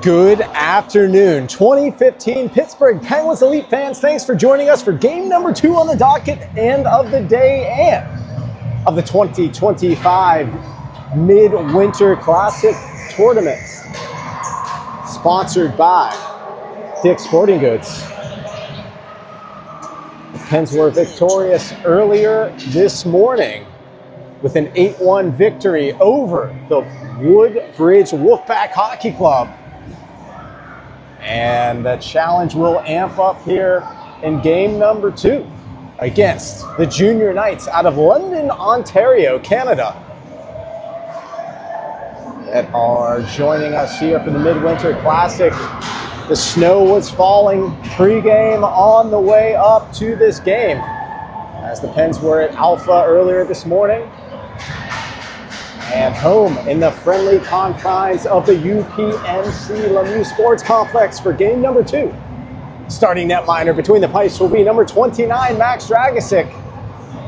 Good afternoon, 2015 Pittsburgh Penguins Elite fans. Thanks for joining us for game number 2 on the docket and of the day and of the 2025 Midwinter Classic Tournament. Sponsored by Dick's Sporting Goods. The Pens were victorious earlier this morning with an 8-1 victory over the Woodbridge Wolfpack Hockey Club. And the challenge will amp up here in game number 2 against the Junior Knights out of London, Ontario, Canada, that are joining us here for the Midwinter Classic. The snow was falling pregame on the way up to this game as the Pens were at Alpha earlier this morning. And home in the friendly confines of the UPMC Lemieux Sports Complex for game number 2. Starting netminder between the pipes will be number 29, Max Dragicic.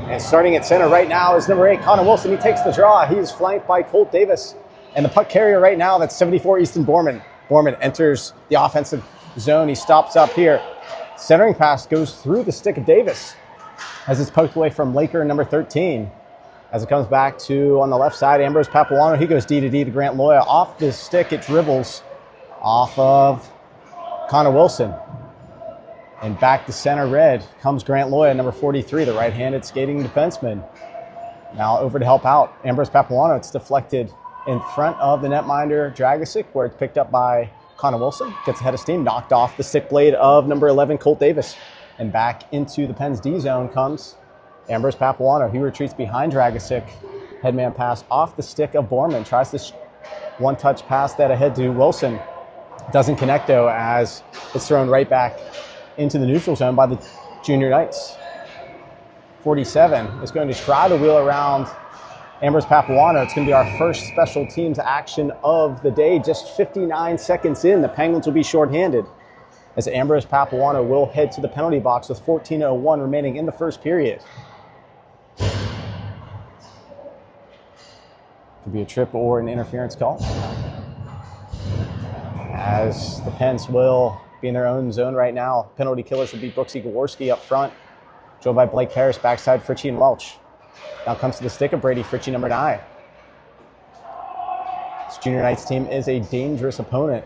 And starting at center right now is number 8, Connor Wilson. He takes the draw. He's flanked by Colt Davis. And the puck carrier right now, that's 74, Easton Borman. Borman enters the offensive zone. He stops up here. Centering pass goes through the stick of Davis as it's poked away from Laker number 13. As it comes back to, on the left side, Ambrose Papuano. He goes D to Grant Loya. Off the stick, it dribbles off of Connor Wilson. And back to center red comes Grant Loya, number 43, the right-handed skating defenseman. Now over to help out Ambrose Papuano. It's deflected in front of the netminder, Dragicic, where it's picked up by Connor Wilson. Gets ahead of steam, knocked off the stick blade of number 11, Colt Davis. And back into the Pens D zone comes Ambrose Papuano. He retreats behind Dragicic. Headman pass off the stick of Borman. Tries this one-touch pass that ahead to Wilson. Doesn't connect, though, as it's thrown right back into the neutral zone by the Junior Knights. 47 is going to try to wheel around Ambrose Papuano. It's going to be our first special teams action of the day. Just 59 seconds in, the Penguins will be shorthanded, as Ambrose Papuano will head to the penalty box with 14:01 remaining in the first period. Could be a trip or an interference call, as the Pens will be in their own zone right now. Penalty killers will be Brooksy Gaworski up front, joined by Blake Parrish, backside Fritchie and Welch. Now comes to the stick of Brady Fritchie, number 9. This Junior Knights team is a dangerous opponent.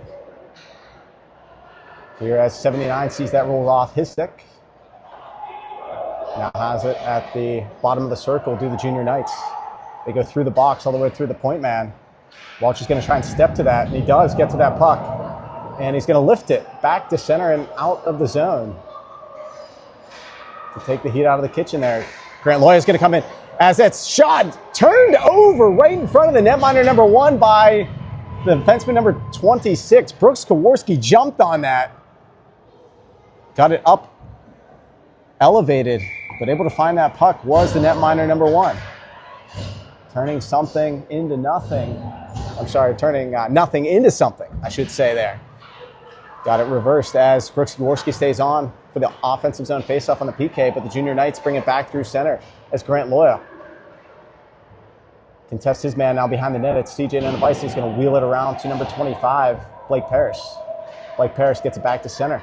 Here as 79 sees that roll off his stick. Now has it at the bottom of the circle, do the Junior Knights. They go through the box all the way through the point man. Welch is going to try and step to that, and he does get to that puck. And he's going to lift it back to center and out of the zone to take the heat out of the kitchen there. Grant Loya is going to come in as that's shot turned over right in front of the netminder, number 1, by the defenseman, number 26. Brooks Kawarski jumped on that. Got it up, elevated, but able to find that puck was the netminder, number 1. Turning something into nothing. I'm sorry, turning nothing into something, I should say there. Got it reversed as Brooks Jaworski stays on for the offensive zone faceoff on the PK, but the Junior Knights bring it back through center as Grant Loya contests his man now behind the net. It's CJ Nunavise. He's going to wheel it around to number 25, Blake Parrish. Blake Parrish gets it back to center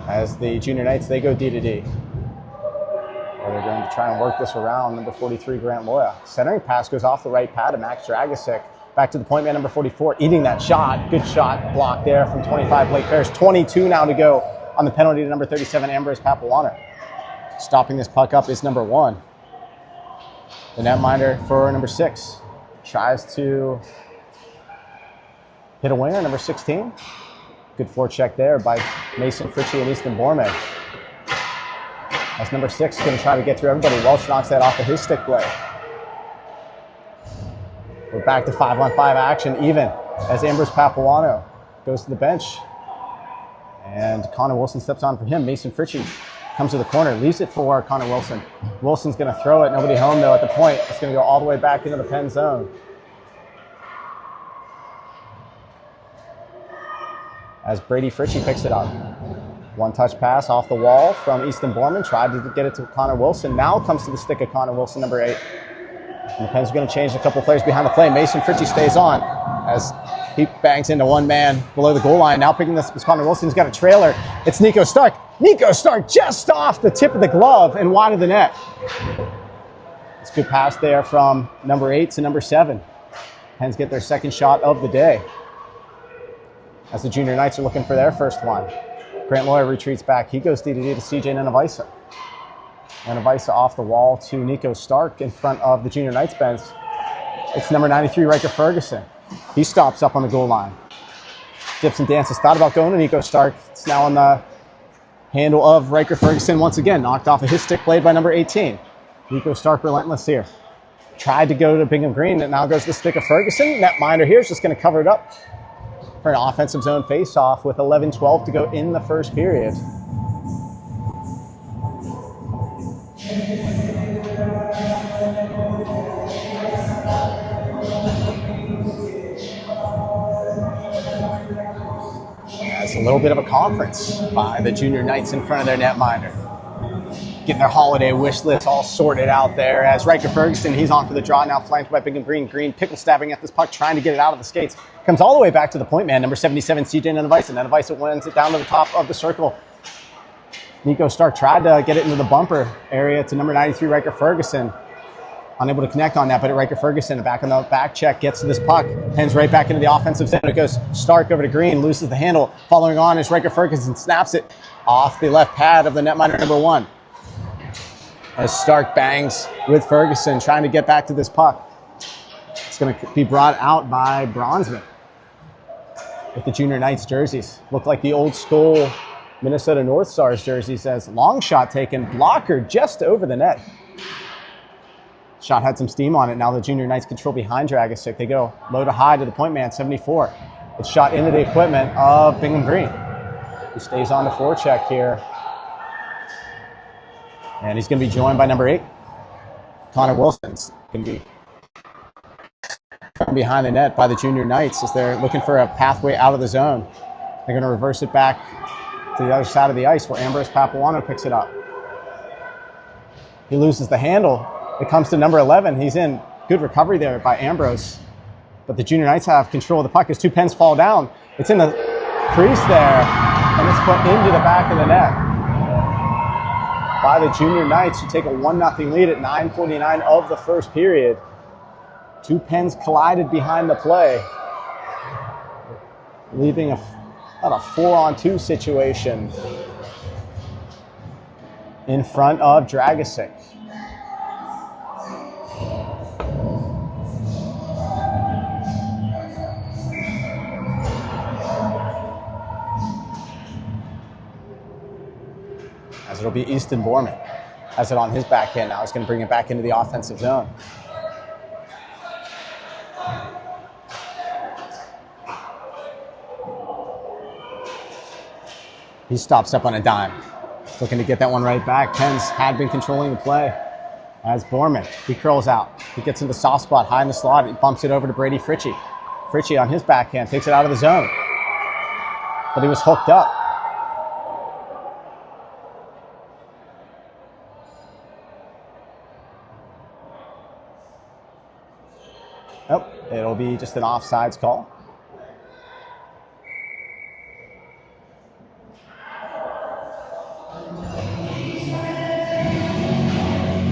as the Junior Knights, they go D to D. They're going to try and work this around number 43, Grant Loya. Centering pass goes off the right pad to Max Dragicic. Back to the point man, number 44, eating that shot. Good shot blocked there from 25, Blake Parrish. 22 now to go on the penalty to number 37, Ambrose Papuano. Stopping this puck up is number 1. The netminder for number 6 tries to hit a winger, number 16. Good forecheck there by Mason Fritchie and Easton Borman. As number 6 is going to try to get through everybody. Welch knocks that off of his stick blade. We're back to 5-on-5 action even as Ambrose Papuano goes to the bench. And Connor Wilson steps on for him. Mason Fritchie comes to the corner, leaves it for Connor Wilson. Wilson's going to throw it. Nobody home, though, at the point. It's going to go all the way back into the Penn zone. As Brady Fritchie picks it up. One-touch pass off the wall from Easton Borman. Tried to get it to Connor Wilson. Now comes to the stick of Connor Wilson, number 8. And the Pens are going to change a couple players behind the play. Mason Fritchie stays on as he bangs into one man below the goal line. Now picking this is Connor Wilson. He's got a trailer. It's Nico Stark. Nico Stark just off the tip of the glove and wide of the net. It's a good pass there from number 8 to number 7. Pens get their second shot of the day as the Junior Knights are looking for their first one. Grant Lawyer retreats back. He goes DDD to CJ Nenavisa. Nenavisa off the wall to Nico Stark in front of the Junior Knights bench. It's number 93, Riker Ferguson. He stops up on the goal line. Dips and dances. Thought about going to Nico Stark. It's now on the handle of Riker Ferguson once again. Knocked off of his stick played by number 18. Nico Stark relentless here. Tried to go to Bingham Green. And now goes to the stick of Ferguson. Netminder here is just going to cover it up for an offensive zone face-off with 11-12 to go in the first period. It's a little bit of a conference by the Junior Knights in front of their netminder. Getting their holiday wish list all sorted out there as Riker Ferguson, he's on for the draw now, flanked by Bingham Green. Green pickle stabbing at this puck, trying to get it out of the skates. Comes all the way back to the point man, number 77, CJ Nenavisa. Nenavisa wins it down to the top of the circle. Nico Stark tried to get it into the bumper area to number 93, Riker Ferguson. Unable to connect on that, but Riker Ferguson, back on the back check, gets to this puck, pins right back into the offensive zone. It goes Stark over to Green, loses the handle. Following on is Riker Ferguson, snaps it off the left pad of the netminder, number 1. As Stark bangs with Ferguson, trying to get back to this puck. It's going to be brought out by Bronzeman with the Junior Knights jerseys. Look like the old school Minnesota North Stars jerseys as long shot taken, blocker just over the net. Shot had some steam on it. Now the Junior Knights control behind Dragic. They go low to high to the point man, 74. It's shot into the equipment of Bingham Green. He stays on the forecheck here. And he's going to be joined by number 8, Connor Wilson's going to be behind the net by the Junior Knights as they're looking for a pathway out of the zone. They're going to reverse it back to the other side of the ice where Ambrose Papuano picks it up. He loses the handle. It comes to number 11. He's in. Good recovery there by Ambrose. But the Junior Knights have control of the puck as 2 Pens fall down. It's in the crease there, and it's put into the back of the net by the Junior Knights, who take a 1-0 lead at 9:49 of the first period. 2 Pens collided behind the play, leaving about a 4-on-2 situation in front of Dragic. As it'll be Easton Borman. Has it on his backhand now. He's going to bring it back into the offensive zone. He stops up on a dime. Looking to get that one right back. Pens had been controlling the play. As Borman, he curls out. He gets into the soft spot, high in the slot. He bumps it over to Brady Fritchie. Fritchie on his backhand takes it out of the zone. But he was hooked up. Nope, it'll be just an offsides call.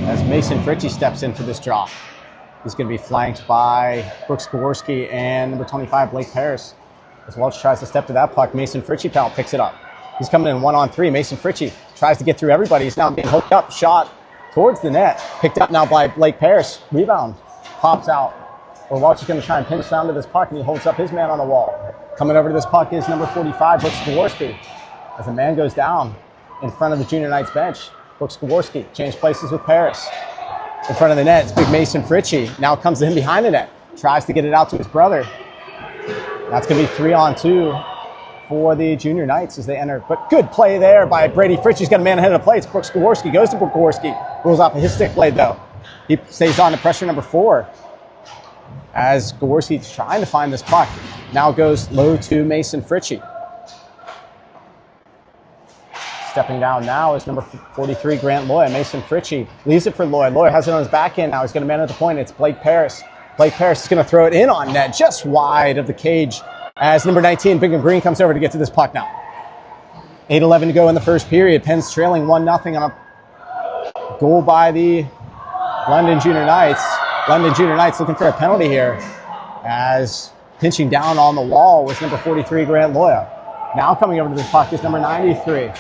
As Mason Fritchie steps in for this draw. He's going to be flanked by Brooks Kowarski and number 25, Blake Paris. As Welch tries to step to that puck, Mason Fritchie picks it up. He's coming in 1-on-3. Mason Fritchie tries to get through everybody. He's now being hooked up, shot towards the net. Picked up now by Blake Paris. Rebound, pops out. Well, Welch is going to try and pinch down to this puck, and he holds up his man on the wall. Coming over to this puck is number 45, Brooks Kowarski. As the man goes down in front of the Junior Knights bench, Brooks Kowarski changed places with Paris. In front of the net, it's big Mason Fritchie. Now comes to him behind the net. tries to get it out to his brother. That's going to be 3-on-2 for the Junior Knights as they enter. But good play there by Brady Fritchie. He's got a man ahead of the play. It's Brooks Gaworski. Goes to Gaworski. Rolls off of his stick blade, though. He stays on to pressure number 4. As Gaworski's trying to find this puck. Now goes low to Mason Fritchie. Stepping down now is number 43, Grant Loy. Mason Fritchie leaves it for Loy. Loy has it on his backhand now. He's going to man at the point. It's Blake Paris. Blake Paris is going to throw it in on net, just wide of the cage, as number 19, Bingham Green, comes over to get to this puck now. 8:11 to go in the first period. Penn's trailing 1-0 on a goal by the London Junior Knights. London Junior Knights looking for a penalty here, as pinching down on the wall was number 43, Grant Loya. Now coming over to this puck is number 93.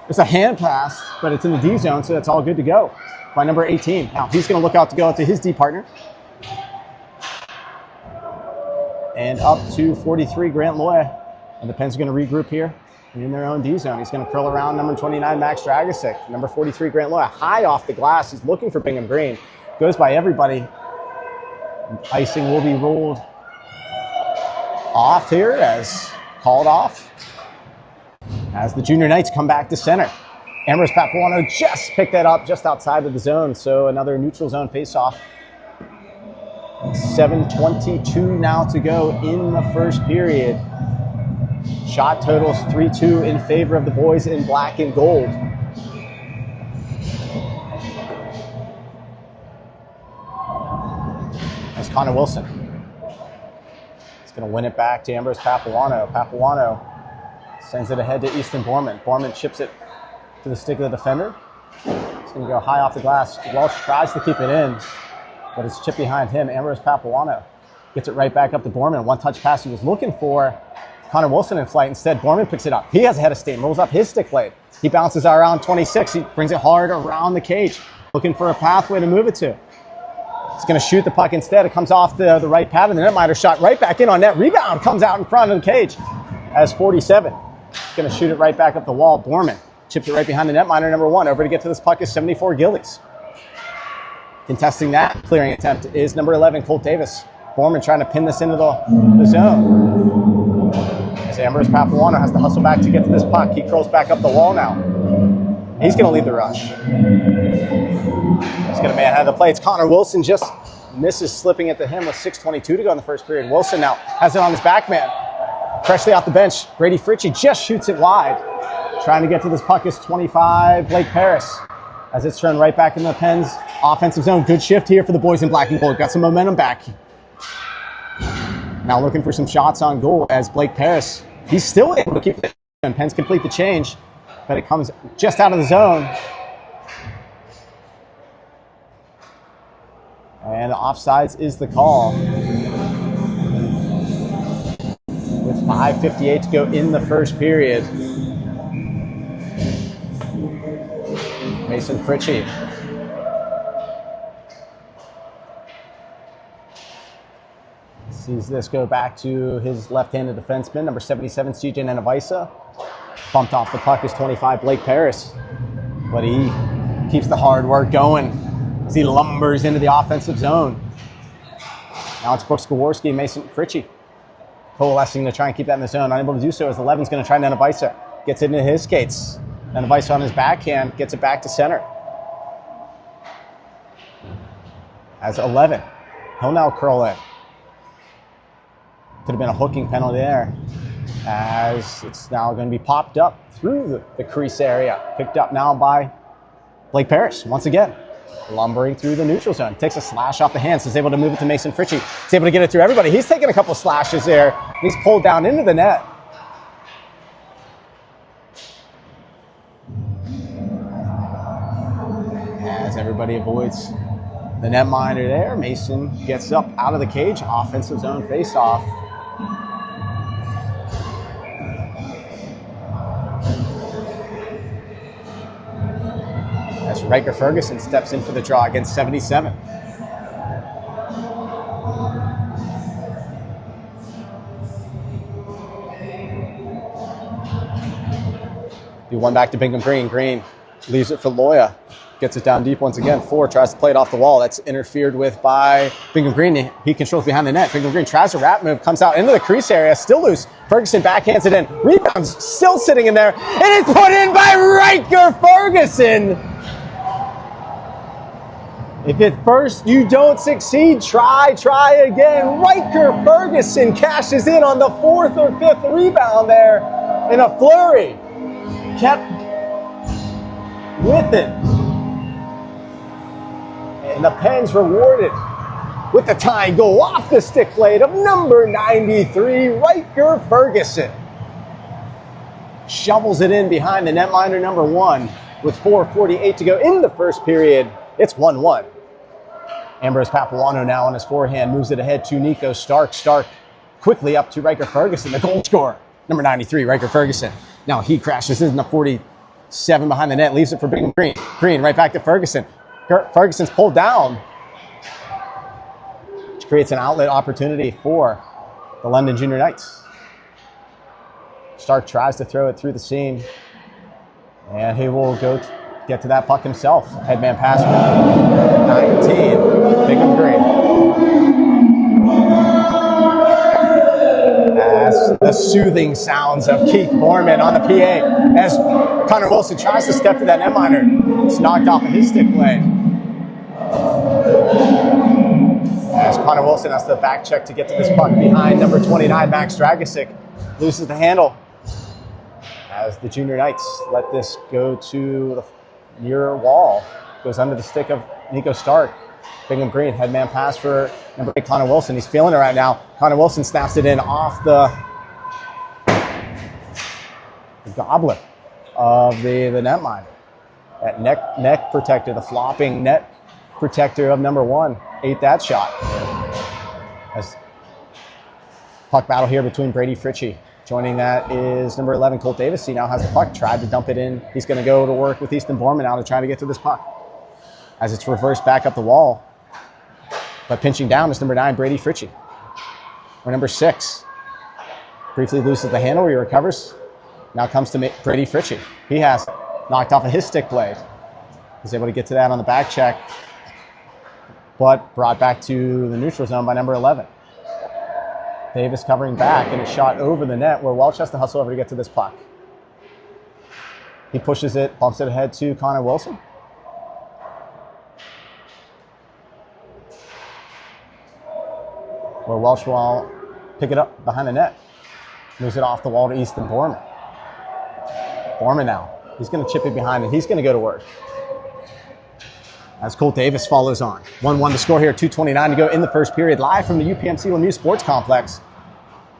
It's a hand pass, but it's in the D zone, so that's all good to go by number 18. Now he's going to look out to go into his D partner. And up to 43, Grant Loya. And the Pens are going to regroup here in their own D zone. He's going to curl around number 29, Max Dragicic. Number 43, Grant Loya, high off the glass. He's looking for Bingham Green. Goes by everybody. Icing will be rolled off here as called off. As the Junior Knights come back to center. Ambrose Papuano just picked that up just outside of the zone. So another neutral zone face-off. 7:22 now to go in the first period. Shot totals 3-2 in favor of the boys in black and gold. That's Connor Wilson. He's going to win it back to Ambrose Papuano. Papuano sends it ahead to Easton Borman. Borman chips it to the stick of the defender. It's going to go high off the glass. Welsh tries to keep it in, but it's chipped behind him. Ambrose Papuano gets it right back up to Borman. One-touch pass he was looking for. Connor Wilson in flight. Instead, Borman picks it up. He has a head of steam, rolls up his stick blade. He bounces around 26. He brings it hard around the cage, looking for a pathway to move it to. He's going to shoot the puck instead. It comes off the right pad, and the netminder shot right back in on net. Rebound comes out in front of the cage as 47. He's going to shoot it right back up the wall. Borman chips it right behind the netminder, number 1. Over to get to this puck is 74, Gillies. Contesting that clearing attempt is number 11, Colt Davis. Borman trying to pin this into the zone. As Ambrose Papuano has to hustle back to get to this puck. He curls back up the wall now. He's going to lead the rush. He's going to man out of the play. It's Connor Wilson, just misses slipping it to him with 6:22 to go in the first period. Wilson now has it on his back man. Freshly off the bench, Brady Fritchie just shoots it wide. Trying to get to this puck is 25, Blake Paris. As it's turned right back in the Pens offensive zone. Good shift here for the boys in black and gold. Got some momentum back. Now looking for some shots on goal as Blake Paris, he's still able to keep it. And Pens complete the change, but it comes just out of the zone. And offsides is the call. With 5:58 to go in the first period. Mason Fritchie. Sees this go back to his left-handed defenseman, number 77, CJ Nanavisa. Bumped off the puck is 25, Blake Paris. But he keeps the hard work going as he lumbers into the offensive zone. Now it's Brooks Gaworski, Mason Fritchie coalescing to try and keep that in the zone. Unable to do so as 11's going to try Nanavisa. Gets it into his skates. Nanavisa on his backhand gets it back to center. As 11, he'll now curl in. Could have been a hooking penalty there, as it's now going to be popped up through the crease area. Picked up now by Blake Paris, once again, lumbering through the neutral zone. Takes a slash off the hands, is able to move it to Mason Fritchie. He's able to get it through everybody. He's taking a couple slashes there. He's pulled down into the net. As everybody avoids the netminder there, Mason gets up out of the cage. Offensive zone face-off. As Riker Ferguson steps in for the draw against 77. Do one back to Bingham Green. Green leaves it for Loya. gets it down deep once again. 4 tries to play it off the wall. That's interfered with by Bingham Green. He controls behind the net. Bingham Green tries a wrap move, comes out into the crease area, still loose. Ferguson backhands it in. Rebounds still sitting in there, and it's put in by Riker Ferguson. If at first you don't succeed, try again. Riker Ferguson cashes in on the 4th or 5th rebound there in a flurry. Kept with it. And the Pens rewarded with the tying goal off the stick blade of number 93, Riker Ferguson. Shovels it in behind the netminder number 1 with 4:48 to go in the first period. It's 1-1. Ambrose Papuano now on his forehand moves it ahead to Nico Stark. Stark quickly up to Riker Ferguson, the goal scorer, number 93, Riker Ferguson. Now he crashes in the 47 behind the net, leaves it for Bingham Green. Green right back to Ferguson. Ferguson's pulled down, which creates an outlet opportunity for the London Junior Knights. Stark tries to throw it through the seam, and he will get to that puck himself. Headman pass from 19, Bingham Green. As the soothing sounds of Keith Borman on the PA as Connor Wilson tries to step to that netminder. It's knocked off of his stick blade. As Connor Wilson has to back check to get to this puck behind number 29, Max Dragicic. Loses the handle as the Junior Knights let this go to the near wall. Goes under the stick of Nico Stark. Bingham Green, headman pass for number 8, Connor Wilson. He's feeling it right now. Connor Wilson snaps it in off the goblet of the netminder. That neck protector, the flopping net protector of number 1, ate that shot. As puck battle here between Brady Fritchie. Joining that is number 11, Colt Davis. He now has the puck, tried to dump it in. He's going to go to work with Easton Borman now to try to get to this puck. As it's reversed back up the wall. But pinching down is number 9, Brady Fritchie. Or number 6. Briefly loses the handle, he recovers. Now comes to Brady Fritchie. He has knocked off of his stick blade. He's able to get to that on the back check. But brought back to the neutral zone by number 11. Davis covering back, and it's shot over the net where Welch has to hustle over to get to this puck. He pushes it, bumps it ahead to Connor Wilson. Where Welch will pick it up behind the net. Moves it off the wall to Easton Borman. Borman now. He's going to chip it behind, and he's going to go to work. As Colt Davis follows on. 1-1 to score here, 2:29 to go in the first period. Live from the UPMC Lemieux Sports Complex.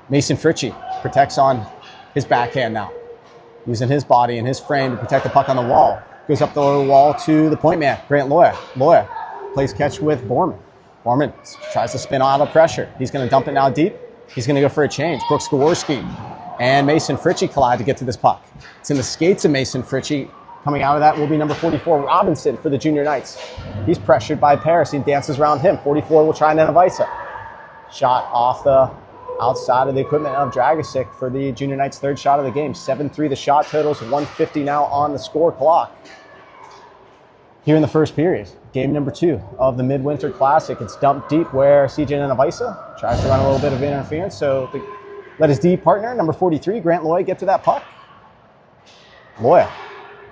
Mason Fritchie protects on his backhand now. Using his body and his frame to protect the puck on the wall. Goes up the wall to the point man, Grant Loya. Loya plays catch with Borman. Borman tries to spin out of pressure. He's going to dump it now deep. He's going to go for a change. Brooks Gaworski and Mason Fritchie collide to get to this puck. It's in the skates of Mason Fritchie. Coming out of that will be number 44, Robinson, for the Junior Knights. He's pressured by Paris. He dances around him. 44 will try Nenavisa. Shot off the outside of the equipment of Dragicic for the Junior Knights' third shot of the game. 7-3 the shot totals, 150 now on the score clock. Here in the first period, game number 2 of the Midwinter Classic. It's dumped deep where CJ Nenavisa tries to run a little bit of interference. So let his D partner, number 43, Grant Loya, get to that puck. Loya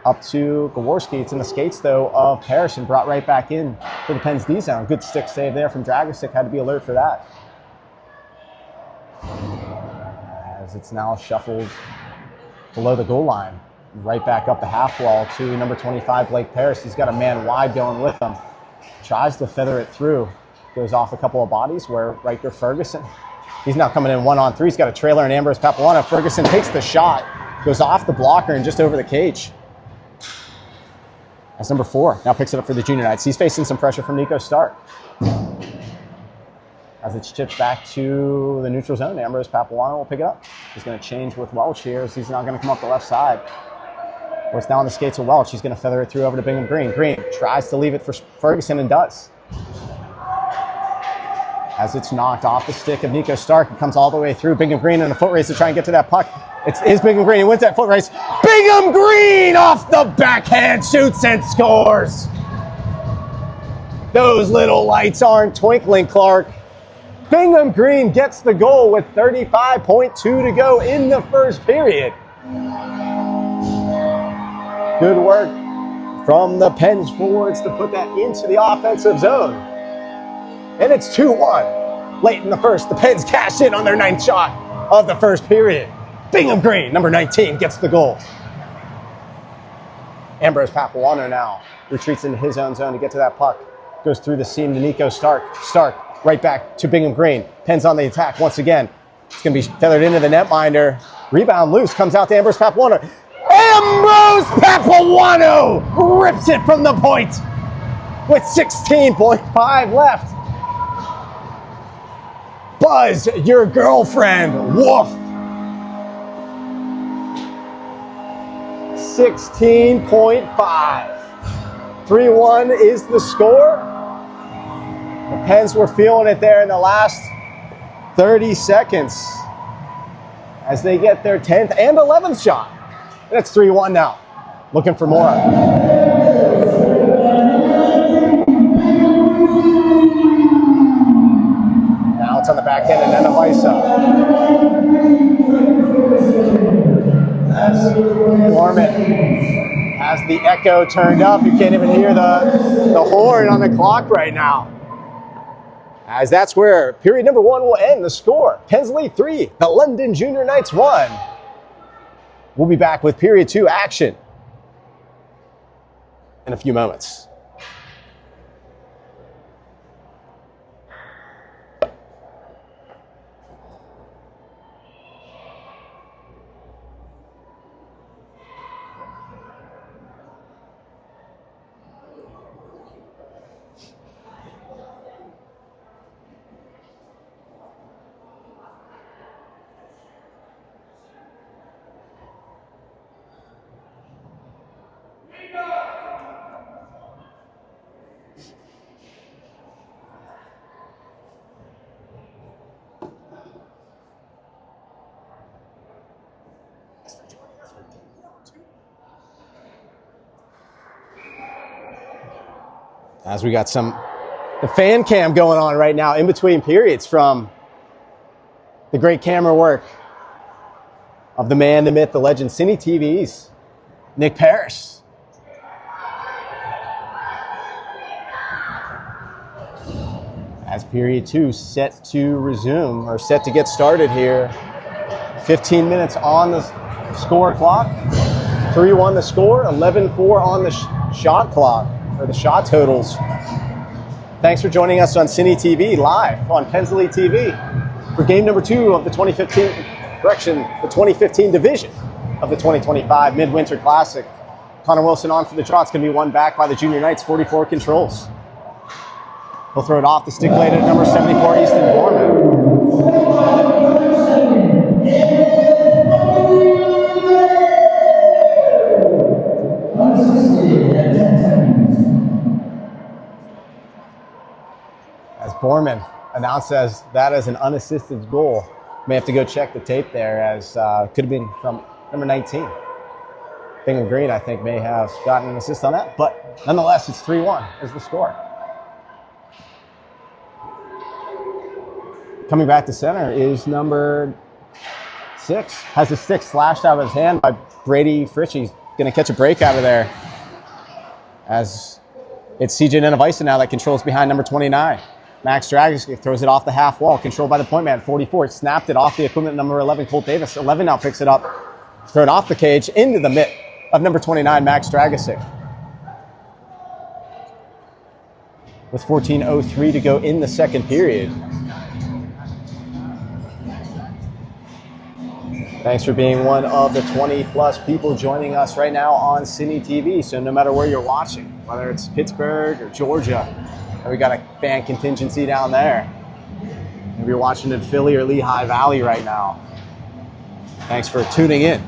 up to Gaworski. It's in the skates, though, of Parrish and brought right back in for the Pens D zone. Good stick save there from Dragicic. Had to be alert for that. As it's now shuffled below the goal line. Right back up the half wall to number 25, Blake Parrish. He's got a man wide going with him. Tries to feather it through. Goes off a couple of bodies where Riker Ferguson. He's now coming in 1-on-3. He's got a trailer in Ambrose Papuano. Ferguson takes the shot. Goes off the blocker and just over the cage. That's number 4. Now picks it up for the Junior Knights. He's facing some pressure from Nico Stark. As it's chipped back to the neutral zone, Ambrose Papuano will pick it up. He's going to change with Welch here, as he's now going to come up the left side. Works down the skates of Welch. He's going to feather it through over to Bingham Green. Green tries to leave it for Ferguson and does. As it's knocked off the stick of Nico Stark, it comes all the way through. Bingham Green in a foot race to try and get to that puck. It's Bingham Green. He wins that foot race. Bingham Green off the backhand shoots and scores. Those little lights aren't twinkling, Clark. Bingham Green gets the goal with 35.2 to go in the first period. Good work from the Pens forwards to put that into the offensive zone. And it's 2-1. Late in the first, the Pens cash in on their 9th shot of the first period. Bingham Green, number 19, gets the goal. Ambrose Papuano now retreats into his own zone to get to that puck. Goes through the seam to Nico Stark. Stark right back to Bingham Green. Pens on the attack once again. It's going to be feathered into the netminder. Rebound loose, comes out to Ambrose Papuano. Ambrose Papuano rips it from the point with 16.5 left. Buzz, your girlfriend, woof. 16.5. 3-1 is the score. The Pens were feeling it there in the last 30 seconds as they get their 10th and 11th shot. And it's 3-1 now. Looking for more. Now it's on the back end of Nenavisa. As Gorman has the echo turned up. You can't even hear the horn on the clock right now. As that's where period number 1 will end. The score, Pensley 3, the London Junior Knights 1. We'll be back with period 2 action in a few moments. As we got the fan cam going on right now in between periods from the great camera work of the man, the myth, the legend, Cine TV's Nick Parrish. As period 2 set to resume, or set to get started here. 15 minutes on the score clock. 3-1 the score, 11-4 on the shot clock. Or the shot totals. Thanks for joining us on Cine TV live on Pensley TV for game number 2 of the 2015 division of the 2025 Midwinter Classic. Connor Wilson on for the draw. It's going to be won back by the Junior Knights, 44 controls. He'll throw it off the stick blade at number 74, Easton Gorman. Borman announced that as an unassisted goal. May have to go check the tape there, as could have been from number 19. Bingham Green, I think, may have gotten an assist on that, but nonetheless, it's 3-1 is the score. Coming back to center is number 6. Has his stick slashed out of his hand by Brady Fritchie. He's going to catch a break out of there, as it's CJ Nenavisa now that controls behind number 29. Max Dragic throws it off the half wall, controlled by the point man, 44. Snapped it off the equipment number 11, Colt Davis. 11 now picks it up, thrown off the cage into the mitt of number 29, Max Dragic. With 14:03 to go in the second period. Thanks for being one of the 20-plus people joining us right now on Cine TV. So no matter where you're watching, whether it's Pittsburgh or Georgia, or we got a fan contingency down there. Maybe you're watching in Philly or Lehigh Valley right now. Thanks for tuning in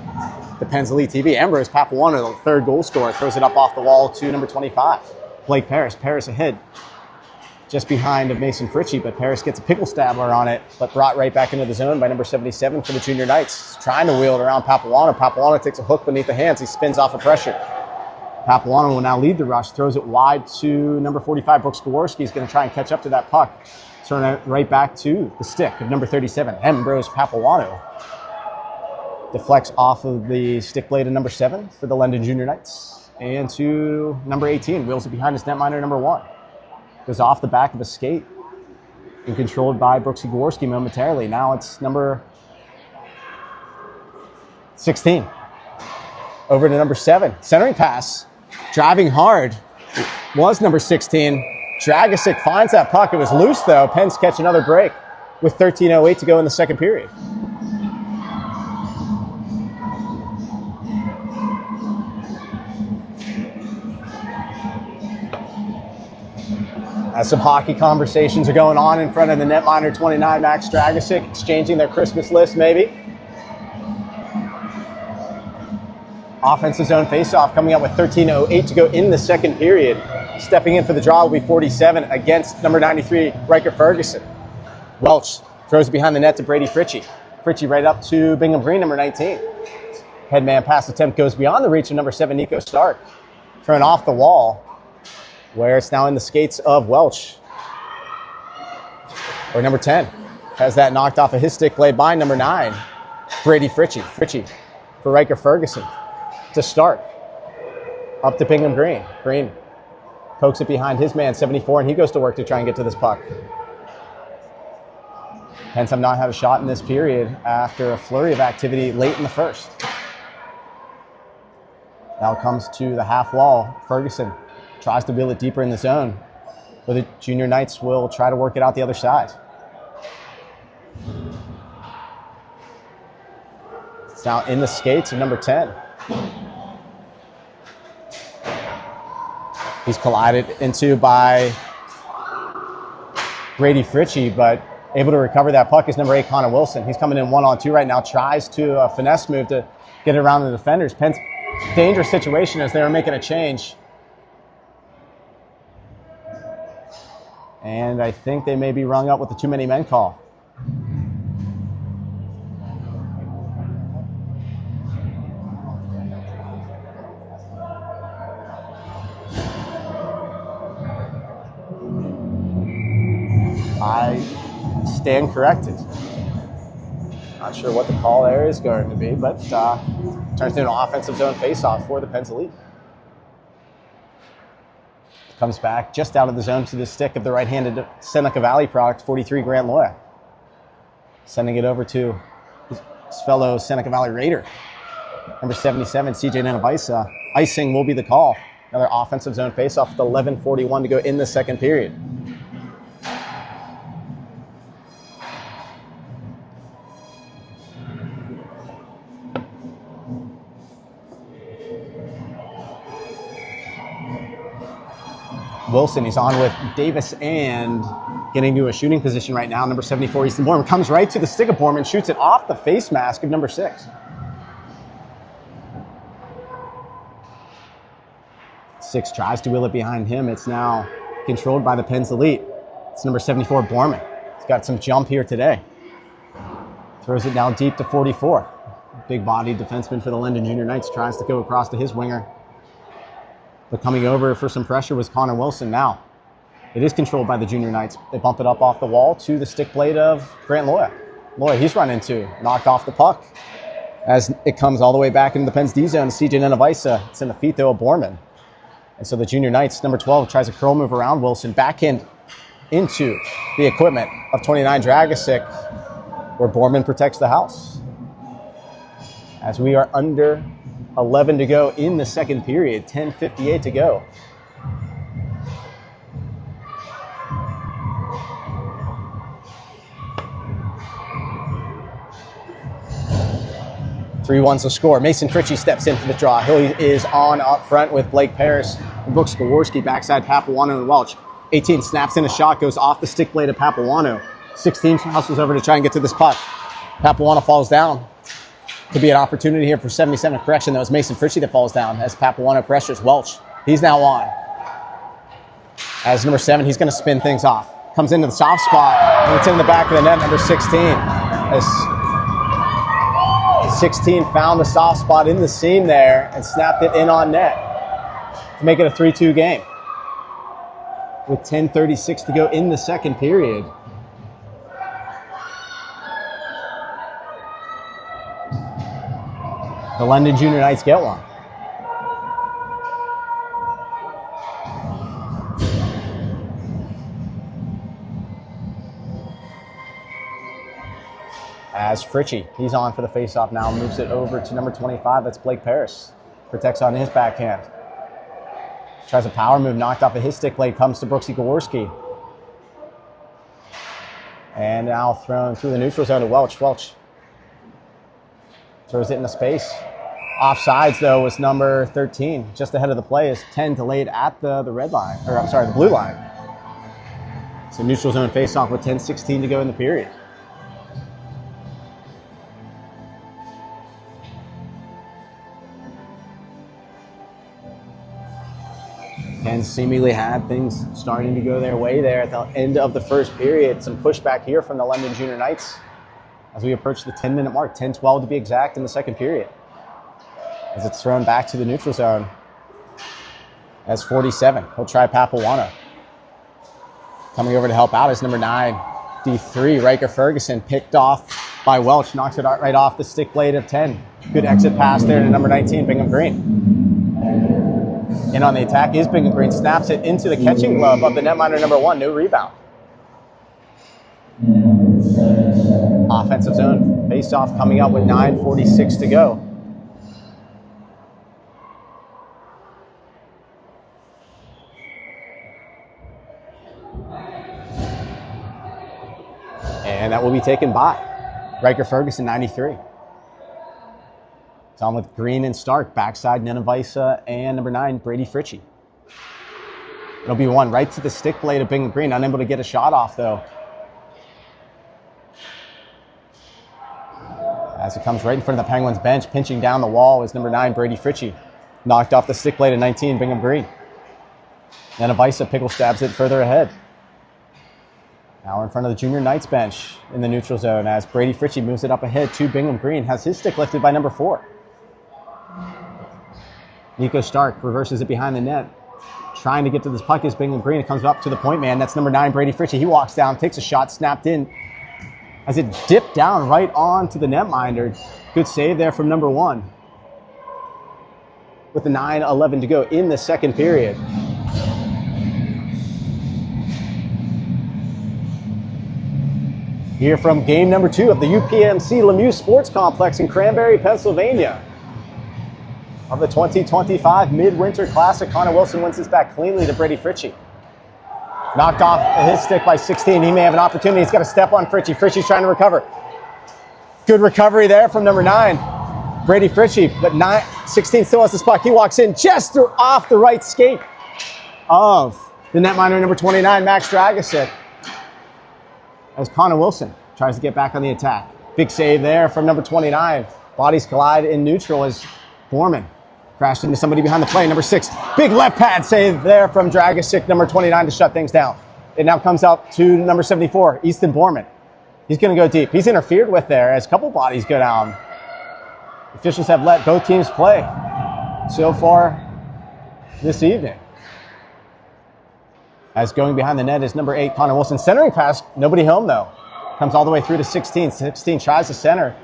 to Pensley TV. Ambrose Papuano, the third goal scorer, throws it up off the wall to number 25, Blake Parrish. Parrish ahead, just behind of Mason Fritchie, but Parrish gets a pickle stabber on it, but brought right back into the zone by number 77 for the Junior Knights. He's trying to wheel it around Papuano. Papuano takes a hook beneath the hands. He spins off of pressure. Papuano will now lead the rush, throws it wide to number 45, Brooks Gaworski. He's going to try and catch up to that puck. Turn it right back to the stick of number 37, Ambrose Papuano. Deflects off of the stick blade of number 7 for the London Junior Knights. And to number 18, wheels it behind his netminder number 1. Goes off the back of a skate and controlled by Brooks Gaworski momentarily. Now it's number 16. Over to number 7. Centering pass. Driving hard was number 16. Dragicic finds that puck. It was loose, though. Pens catch another break with 13:08 to go in the second period. As some hockey conversations are going on in front of the netminder 29, Max Dragicic, exchanging their Christmas list, maybe. Offensive zone faceoff coming up with 13:08 to go in the second period. Stepping in for the draw will be 47 against number 93, Riker Ferguson. Welch throws it behind the net to Brady Fritchie. Fritchie right up to Bingham Green, number 19. Headman pass attempt goes beyond the reach of number 7, Nico Stark. Thrown off the wall, where it's now in the skates of Welch. Or number 10 has that knocked off of his stick blade by number 9, Brady Fritchie. Fritchie for Riker Ferguson to Stark. Up to Bingham Green. Green pokes it behind his man, 74, and he goes to work to try and get to this puck. Pens have not had a shot in this period after a flurry of activity late in the first. Now it comes to the half wall. Ferguson tries to wheel it deeper in the zone, but the Junior Knights will try to work it out the other side. It's now in the skates of number 10. He's collided into by Brady Fritchie, but able to recover that puck is number 8, Connor Wilson. He's coming in 1-on-2 right now, tries to a finesse move to get it around the defenders. Penn's dangerous situation as they were making a change. And I think they may be rung up with the too many men call. I stand corrected. Not sure what the call there is going to be, but turns into an offensive zone faceoff for the Pens Elite. Comes back just out of the zone to the stick of the right-handed Seneca Valley product, 43, Grant Loya. Sending it over to his fellow Seneca Valley Raider. Number 77, CJ Nanavisa. Icing will be the call. Another offensive zone faceoff with 11:41 to go in the second period. Wilson, he's on with Davis and getting to a shooting position right now. Number 74, Easton Borman comes right to the stick of Borman, shoots it off the face mask of number 6. 6 tries to wheel it behind him. It's now controlled by the Pens Elite. It's number 74, Borman. He's got some jump here today. Throws it down deep to 44. Big body defenseman for the London Junior Knights tries to go across to his winger. But coming over for some pressure was Connor Wilson. Now, it is controlled by the Junior Knights. They bump it up off the wall to the stick blade of Grant Loya. Loya, he's run into, knocked off the puck. As it comes all the way back into the Pens D zone, CJ Nanavisa. It's in the feet, though, of Borman. And so the Junior Knights, number 12, tries a curl move around Wilson, backhand into the equipment of 29, Dragicic, where Borman protects the house. As we are under 11 to go in the second period, 10:58 to go. Three-one's the score. Mason Fritchie steps in for the draw. He is on up front with Blake Paris and Brooks Gaworski, backside Papuano and Welch. 18 snaps in a shot, goes off the stick blade of Papuano. 16 hustles over to try and get to this puck. Papuano falls down. Could be an opportunity here for 77. Correction, that was Mason Fritchie that falls down as Papuano pressures Welch. He's now on. As number 7, he's going to spin things off. Comes into the soft spot, and it's in the back of the net, number 16. As 16 found the soft spot in the seam there and snapped it in on net. to make it a 3-2 game. With 10:36 to go in the second period. The London Junior Knights get one. As Fritchie, he's on for the faceoff now, moves it over to number 25, that's Blake Paris. Protects on his backhand. Tries a power move, knocked off of his stick blade, comes to Brooksy Gaworski. And now thrown through the neutral zone to Welch. Welch throws it into space. Offsides, though, was number 13, just ahead of the play, is 10 delayed at the red line, or I'm sorry, the blue line. So neutral zone faceoff with 10:16 to go in the period. And seemingly had things starting to go their way there at the end of the first period. Some pushback here from the London Junior Knights as we approach the 10-minute mark, 10-12 to be exact in the second period. As it's thrown back to the neutral zone as 47. He'll try Papuana. Coming over to help out is number 9, D3, Riker Ferguson, picked off by Welch, knocks it right off the stick blade of 10. Good exit pass there to number 19, Bingham Green. And on the attack is Bingham Green, snaps it into the catching glove of the netminder number 1, no rebound. Offensive zone face-off coming up with 9:46 to go. And that will be taken by Riker Ferguson, 93. It's on with Green and Stark, backside Nenevisa, and number 9, Brady Fritchie. It'll be one right to the stick blade of Bingham Green, unable to get a shot off, though. As it comes right in front of the Penguins bench, pinching down the wall is number 9, Brady Fritchie. Knocked off the stick blade of 19, Bingham Green. Nenevisa pickle stabs it further ahead. Now in front of the Junior Knights bench in the neutral zone as Brady Fritchie moves it up ahead to Bingham Green, has his stick lifted by number 4. Nico Stark reverses it behind the net. Trying to get to this puck is Bingham Green. It comes up to the point man. That's number 9, Brady Fritchie. He walks down, takes a shot, snapped in. As it dipped down right onto the netminder. Good save there from number 1. With the 9:11 to go in the second period. Here from game number 2 of the UPMC Lemieux Sports Complex in Cranberry, Pennsylvania. Of the 2025 Midwinter Classic, Connor Wilson wins this back cleanly to Brady Fritchie. Knocked off his stick by 16. He may have an opportunity. He's got to step on Fritchie. Fritchie's trying to recover. Good recovery there from number 9, Brady Fritchie. But 16 still has this puck. He walks in just off the right skate of the netminder number 29, Max Dragosic. As Connor Wilson tries to get back on the attack. Big save there from number 29. Bodies collide in neutral as Borman crashed into somebody behind the play. Number 6, big left pad save there from Dragosic, number 29, to shut things down. It now comes out to number 74, Easton Borman. He's going to go deep. He's interfered with there as a couple bodies go down. Officials have let both teams play so far this evening. As going behind the net is number 8, Connor Wilson. Centering pass, nobody home though. Comes all the way through to 16. 16 tries to center.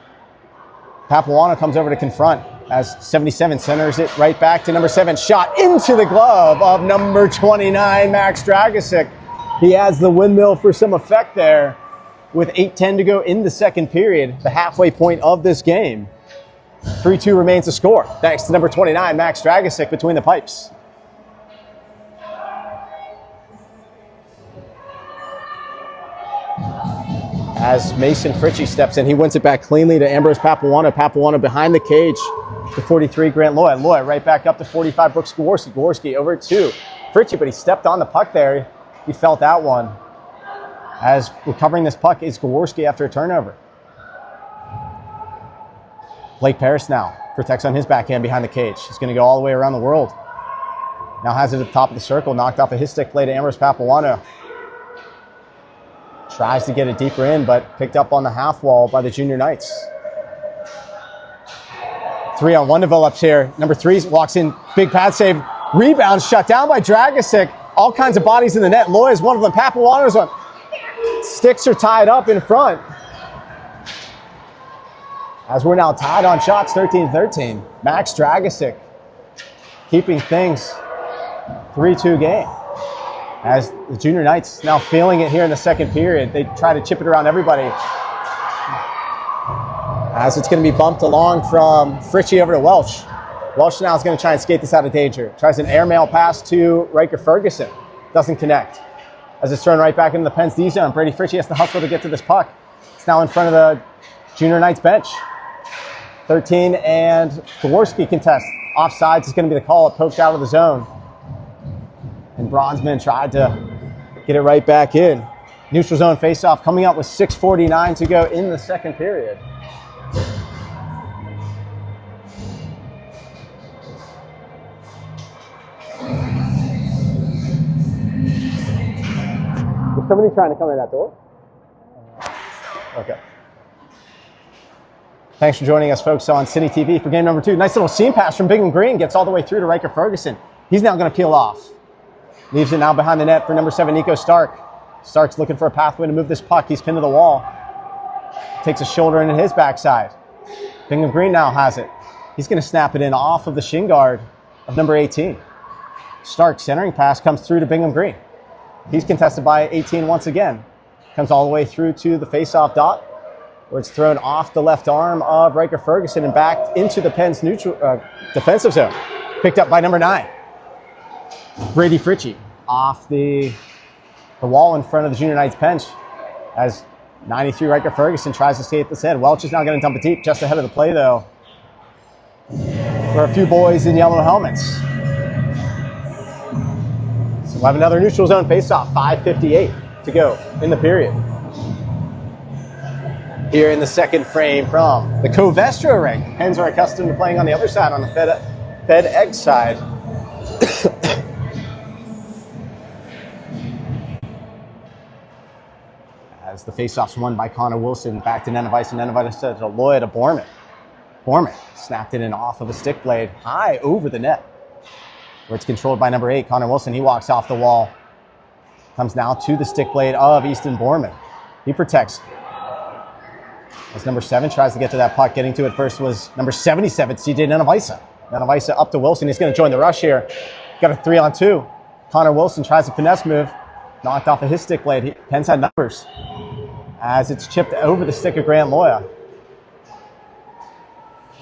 Papuana comes over to confront as 77 centers it right back to number 7. Shot into the glove of number 29, Max Dragosic. He adds the windmill for some effect there with 8:10 to go in the second period, the halfway point of this game. 3-2 remains to score, thanks to number 29, Max Dragosic, between the pipes. As Mason Fritchie steps in, he wins it back cleanly to Ambrose Papuana. Papuana behind the cage to 43, Grant Loy. Loy right back up to 45, Brooks Gaworski. Gaworski over to Fritchie, but he stepped on the puck there. He felt that one. As recovering this puck is Gaworski after a turnover. Blake Paris now protects on his backhand behind the cage. He's going to go all the way around the world. Now has it at the top of the circle, knocked off a his stick play to Ambrose Papuana. Tries to get it deeper in, but picked up on the half wall by the Junior Knights. 3-on-1 develops here. Number 3 walks in, big pad save. Rebound shut down by Dragicic. All kinds of bodies in the net. Loya is one of them. Papuano's one. Sticks are tied up in front. As we're now tied on shots, 13-13. Max Dragicic keeping things 3-2 game. As the Junior Knights now feeling it here in the second period. They try to chip it around everybody. As it's going to be bumped along from Fritchie over to Welch. Welch now is going to try and skate this out of danger. Tries an airmail pass to Riker Ferguson. Doesn't connect. As it's thrown right back into the Pens D zone. Brady Fritchie has to hustle to get to this puck. It's now in front of the Junior Knights bench. 13 and Jaworski contest. Offsides is going to be the call. It poked out of the zone. And Bronzeman tried to get it right back in. Neutral zone faceoff coming up with 6:49 to go in the second period. Is somebody trying to come in that door? Okay. Thanks for joining us, folks, on City TV for game number 2. Nice little seam pass from Bingham Green. Gets all the way through to Riker Ferguson. He's now going to peel off. Leaves it now behind the net for number 7, Nico Stark. Stark's looking for a pathway to move this puck. He's pinned to the wall. Takes a shoulder into his backside. Bingham Green now has it. He's going to snap it in off of the shin guard of number 18. Stark centering pass comes through to Bingham Green. He's contested by 18 once again. Comes all the way through to the face-off dot, where it's thrown off the left arm of Riker Ferguson and back into the Pens' neutral defensive zone. Picked up by number 9. Brady Fritchie off the wall in front of the Junior Knights bench as 93 Riker Ferguson tries to skate this in. Welch is now going to dump it deep just ahead of the play, though, for a few boys in yellow helmets. So we'll have another neutral zone face-off. 5:58 to go in the period. Here in the second frame from the Covestro rink. Pens are accustomed to playing on the other side, on the Fed Egg side. As the faceoff's won by Connor Wilson, back to Nenevisa. Nenevisa to Loya to Borman. Borman snapped it in off of a stick blade high over the net, where it's controlled by number 8, Connor Wilson. He walks off the wall. Comes now to the stick blade of Easton Borman. He protects. As number 7 tries to get to that puck, getting to it first was number 77, CJ Nenevisa. Nenevisa up to Wilson. He's going to join the rush here. Got a 3-on-2. Connor Wilson tries a finesse move. Knocked off of his stick blade. Pens had numbers. As it's chipped over the stick of Grant Loya.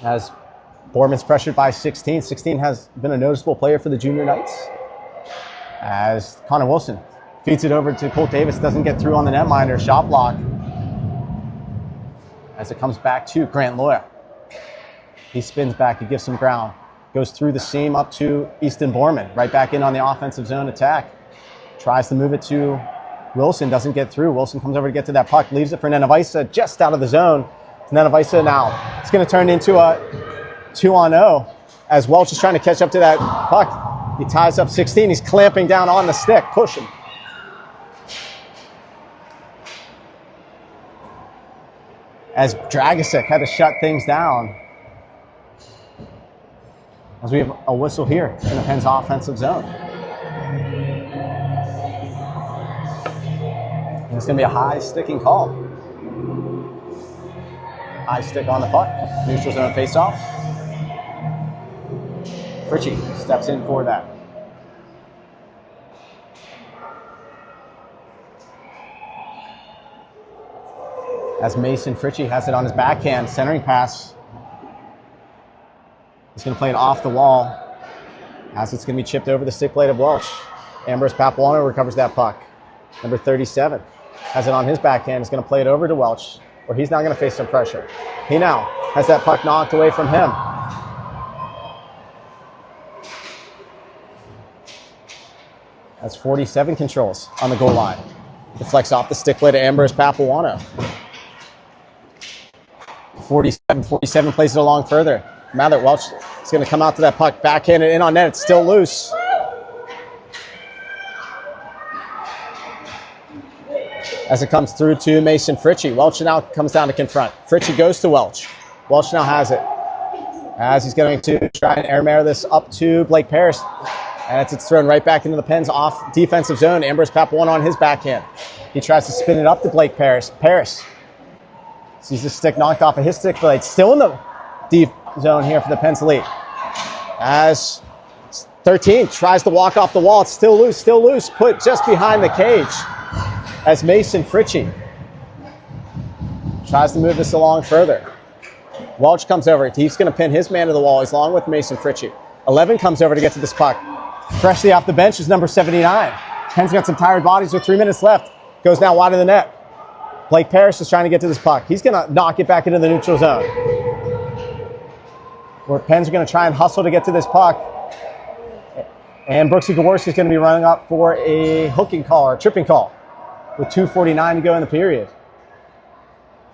As Borman's pressured by 16. 16 has been a noticeable player for the Junior Knights. As Connor Wilson feeds it over to Colt Davis. Doesn't get through on the netminder. Shot block. As it comes back to Grant Loya. He spins back. He gives some ground. Goes through the seam up to Easton Borman. Right back in on the offensive zone attack. Tries to move it to Wilson. Doesn't get through. Wilson comes over to get to that puck. Leaves it for Nenevisa just out of the zone. Nenevisa now. It's going to turn into a 2-on-0 as Welch is trying to catch up to that puck. He ties up 16. He's clamping down on the stick. Pushing. As Dragicic had to shut things down. As we have a whistle here in the Pens offensive zone. And it's going to be a high sticking call. High stick on the puck. Neutral zone face-off. Fritchie steps in for that. As Mason Fritchie has it on his backhand, centering pass. He's going to play it off the wall as it's going to be chipped over the stick blade of Welch. Ambrose Papuano recovers that puck. Number 37 has it on his backhand. He's going to play it over to Welch, where he's now going to face some pressure. He now has that puck knocked away from him. As 47 controls on the goal line. Deflects off the stick blade to Ambrose Papuano. 47 plays it along further. Mather Welch is going to come out to that puck, backhanded in on net. It's still loose. As it comes through to Mason Fritchie. Welch now comes down to confront. Fritchie goes to Welch. Welch now has it. As he's going to try and airmail this up to Blake Paris. As it's thrown right back into the Pens off defensive zone. Ambrose Papuano on his backhand. He tries to spin it up to Blake Paris. Paris sees the stick knocked off of his stick blade. Still in the deep zone here for the Pens lead. As 13 tries to walk off the wall. It's still loose. Put just behind the cage. As Mason Fritchie tries to move this along further. Welch comes over. He's going to pin his man to the wall. He's along with Mason Fritchie. 11 comes over to get to this puck. Freshly off the bench is number 79. Pens got some tired bodies with 3 minutes left. Goes now wide of the net. Blake Paris is trying to get to this puck. He's going to knock it back into the neutral zone. Where Pens are going to try and hustle to get to this puck. And Brooksy Gaworski is going to be running up for a hooking call or a tripping call with 2:49 to go in the period.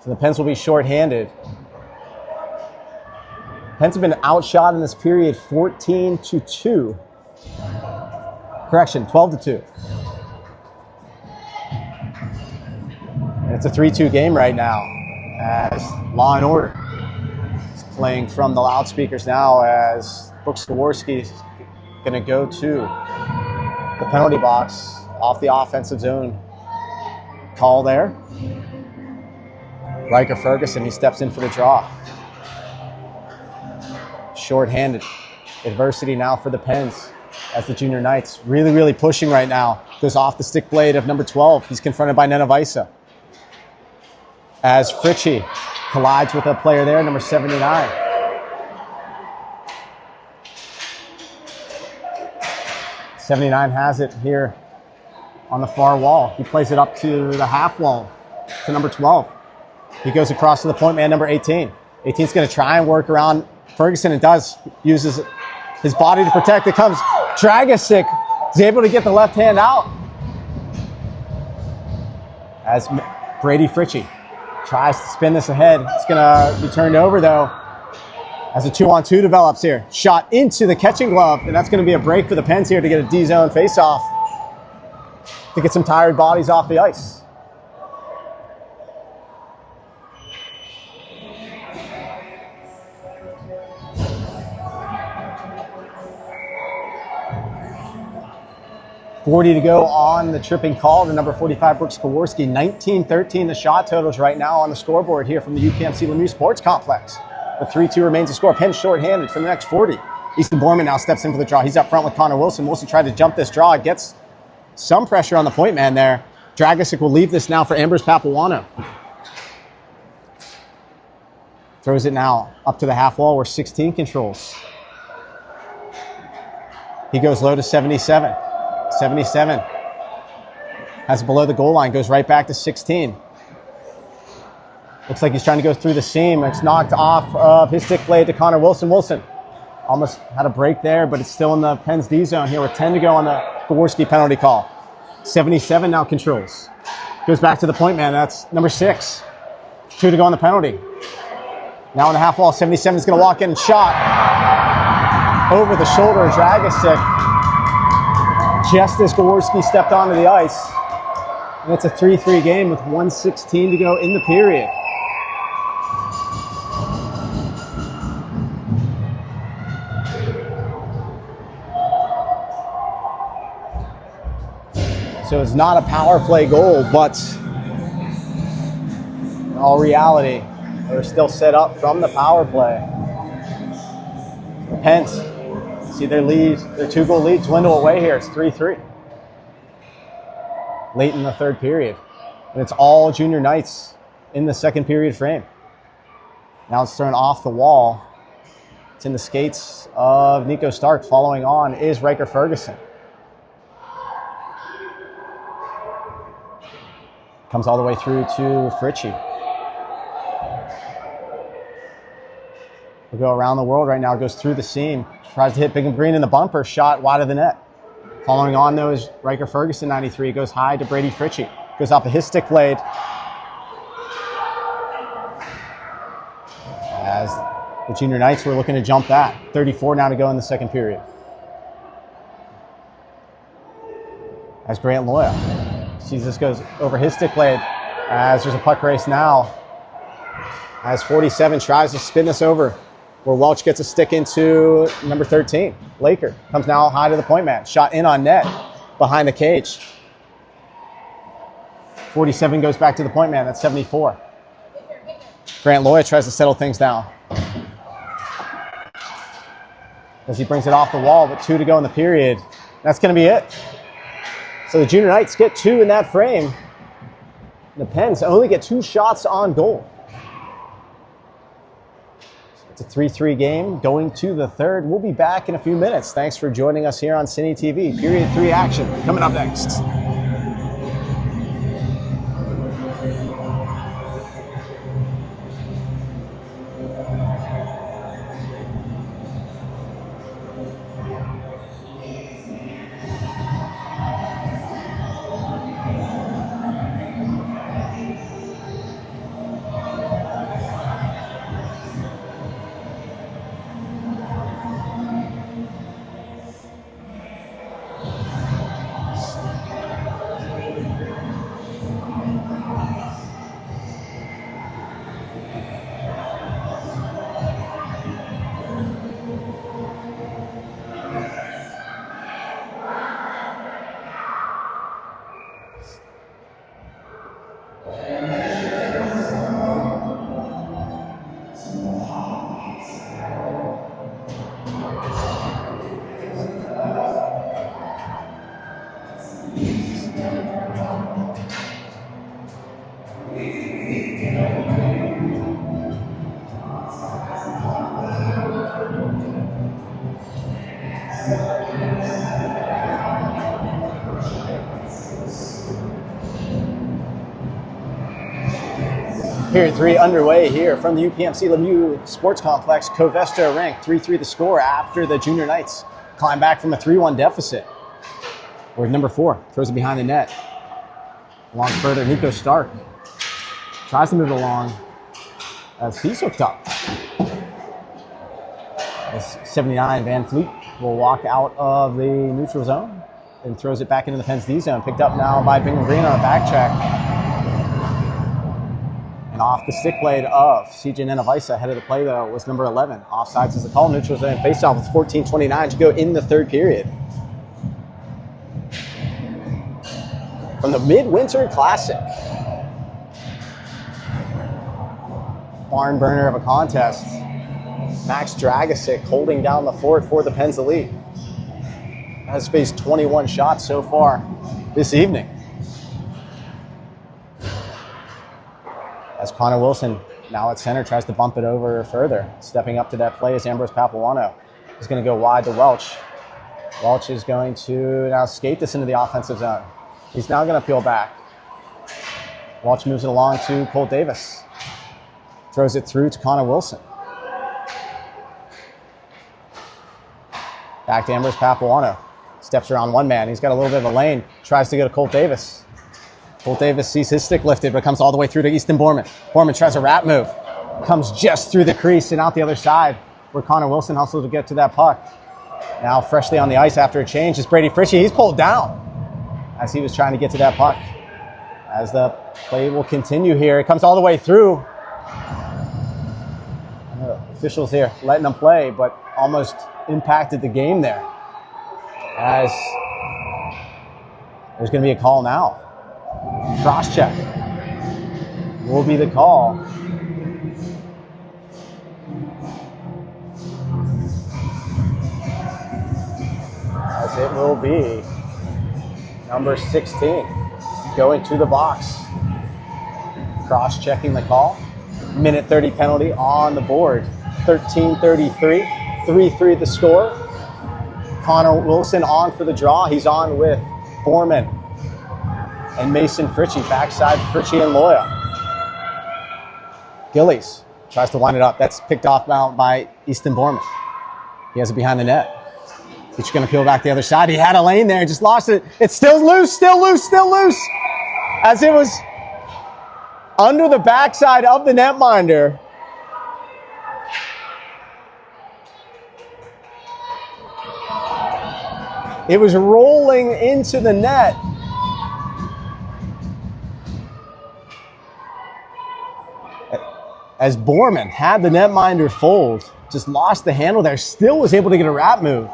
So the Pens will be shorthanded. Pens have been outshot in this period 14-2. Correction, 12-2. And it's a 3-2 game right now as Law and Order is playing from the loudspeakers now as Brooks Gaworski is going to go to the penalty box off the offensive zone. Call there. Riker Ferguson, he steps in for the draw. Short-handed. Adversity now for the Pens as the Junior Knights really pushing right now. Goes off the stick blade of number 12. He's confronted by Nenavisa. As Fritchie collides with a player there, number 79. '79 has it here on the far wall. He plays it up to the half wall to number 12. He goes across to the point man, number 18. 18's going to try and work around Ferguson and does. Uses his body to protect. It comes. Dragosic is able to get the left hand out. As Brady Fritchie tries to spin this ahead. It's going to be turned over, though, as a 2-on-2 develops here. Shot into the catching glove, and that's going to be a break for the Pens here to get a D-zone face-off to get some tired bodies off the ice. .40 to go on the tripping call to number 45, Brooks Gaworski. 19-13 the shot totals right now on the scoreboard here from the UPMC Lemieux Sports Complex. The 3-2 remains the score. Pens shorthanded for the next 40. Easton Borman now steps in for the draw. He's up front with Connor Wilson. Wilson tried to jump this draw. Gets some pressure on the point man there. Dragosic will leave this now for Ambrose Papuano. Throws it now up to the half wall where 16 controls. He goes low to 77. 77 has it below the goal line, goes right back to 16. Looks like he's trying to go through the seam. It's knocked off of his stick blade to Connor Wilson. Wilson almost had a break there, but it's still in the Pens D zone here with 10 to go on the Gaworski penalty call. 77 now controls. Goes back to the point man. That's number 6. 2 to go on the penalty. Now on the half wall, 77 is going to walk in and shot over the shoulder of Dragosic. Just as Gaworski stepped onto the ice. And it's a 3-3 game with 1:16 to go in the period. So it's not a power play goal, but in all reality, they were still set up from the power play. The Pens see their lead, their 2-goal lead dwindle away here. It's 3-3. Late in the third period. And it's all Junior Knights in the second period frame. Now it's thrown off the wall. It's in the skates of Nico Stark. Following on is Riker Ferguson. Comes all the way through to Fritchie. We'll go around the world right now. Goes through the seam. Tries to hit Big and Green in the bumper. Shot wide of the net. Following on, though, is Riker Ferguson, 93. Goes high to Brady Fritchie. Goes off of his stick blade. As the Junior Knights were looking to jump that. 34 now to go in the second period. As Grant Loya sees this goes over his stick blade. As there's a puck race now. As 47 tries to spin this over where Welch gets a stick into number 13. Laker comes now high to the point man. Shot in on net behind the cage. 47 goes back to the point man. That's 74. Grant Loya tries to settle things down as he brings it off the wall, but 2 to go in the period. That's going to be it. So the Junior Knights get 2 in that frame. The Pens only get 2 shots on goal. It's a 3-3 game going to the third. We'll be back in a few minutes. Thanks for joining us here on Cine TV. Period 3 action coming up next. Period 3 underway here from the UPMC Lemieux Sports Complex. Covesta ranked 3-3 the score after the Junior Knights climb back from a 3-1 deficit. Where number 4 throws it behind the net. Along further, Nico Stark tries to move it along as he's hooked up. As 79, Van Fleet will walk out of the neutral zone and throws it back into the Pens D zone. Picked up now by Bingham Green on a back check. And off the stick blade of CJ Nenavisa. Ahead of the play, though, was number 11. Offsides is the call. Neutral zone faceoff with 14:29 to go in the third period. From the Midwinter Classic. Barn burner of a contest. Max Dragosic holding down the fort for the Pens Elite. Has faced 21 shots so far this evening. As Connor Wilson, now at center, tries to bump it over further. Stepping up to that play is Ambrose Papuano. He's going to go wide to Welch. Welch is going to now skate this into the offensive zone. He's now going to peel back. Welch moves it along to Cole Davis. Throws it through to Connor Wilson. Back to Ambrose Papuano. Steps around one man. He's got a little bit of a lane. Tries to go to Colt Davis. Colt Davis sees his stick lifted, but comes all the way through to Easton Borman. Borman tries a wrap move. Comes just through the crease and out the other side where Connor Wilson hustles to get to that puck. Now freshly on the ice after a change is Brady Fritchie. He's pulled down as he was trying to get to that puck. As the play will continue here. It comes all the way through. Officials here letting them play, but almost impacted the game there. As there's going to be a call now. Cross check will be the call. As it will be number 16 going to the box. Cross checking the call. Minute 30 penalty on the board. 13:33, 3-3 the score. Connor Wilson on for the draw. He's on with Borman and Mason Fritchie. Backside, Fritchie and Loya. Gillies tries to line it up. That's picked off now by Easton Borman. He has it behind the net. He's going to peel back the other side. He had a lane there, just lost it. It's still loose, still loose, still loose. As it was under the backside of the netminder. It was rolling into the net. As Borman had the netminder fold just lost the handle there. Still was able to get a wrap move.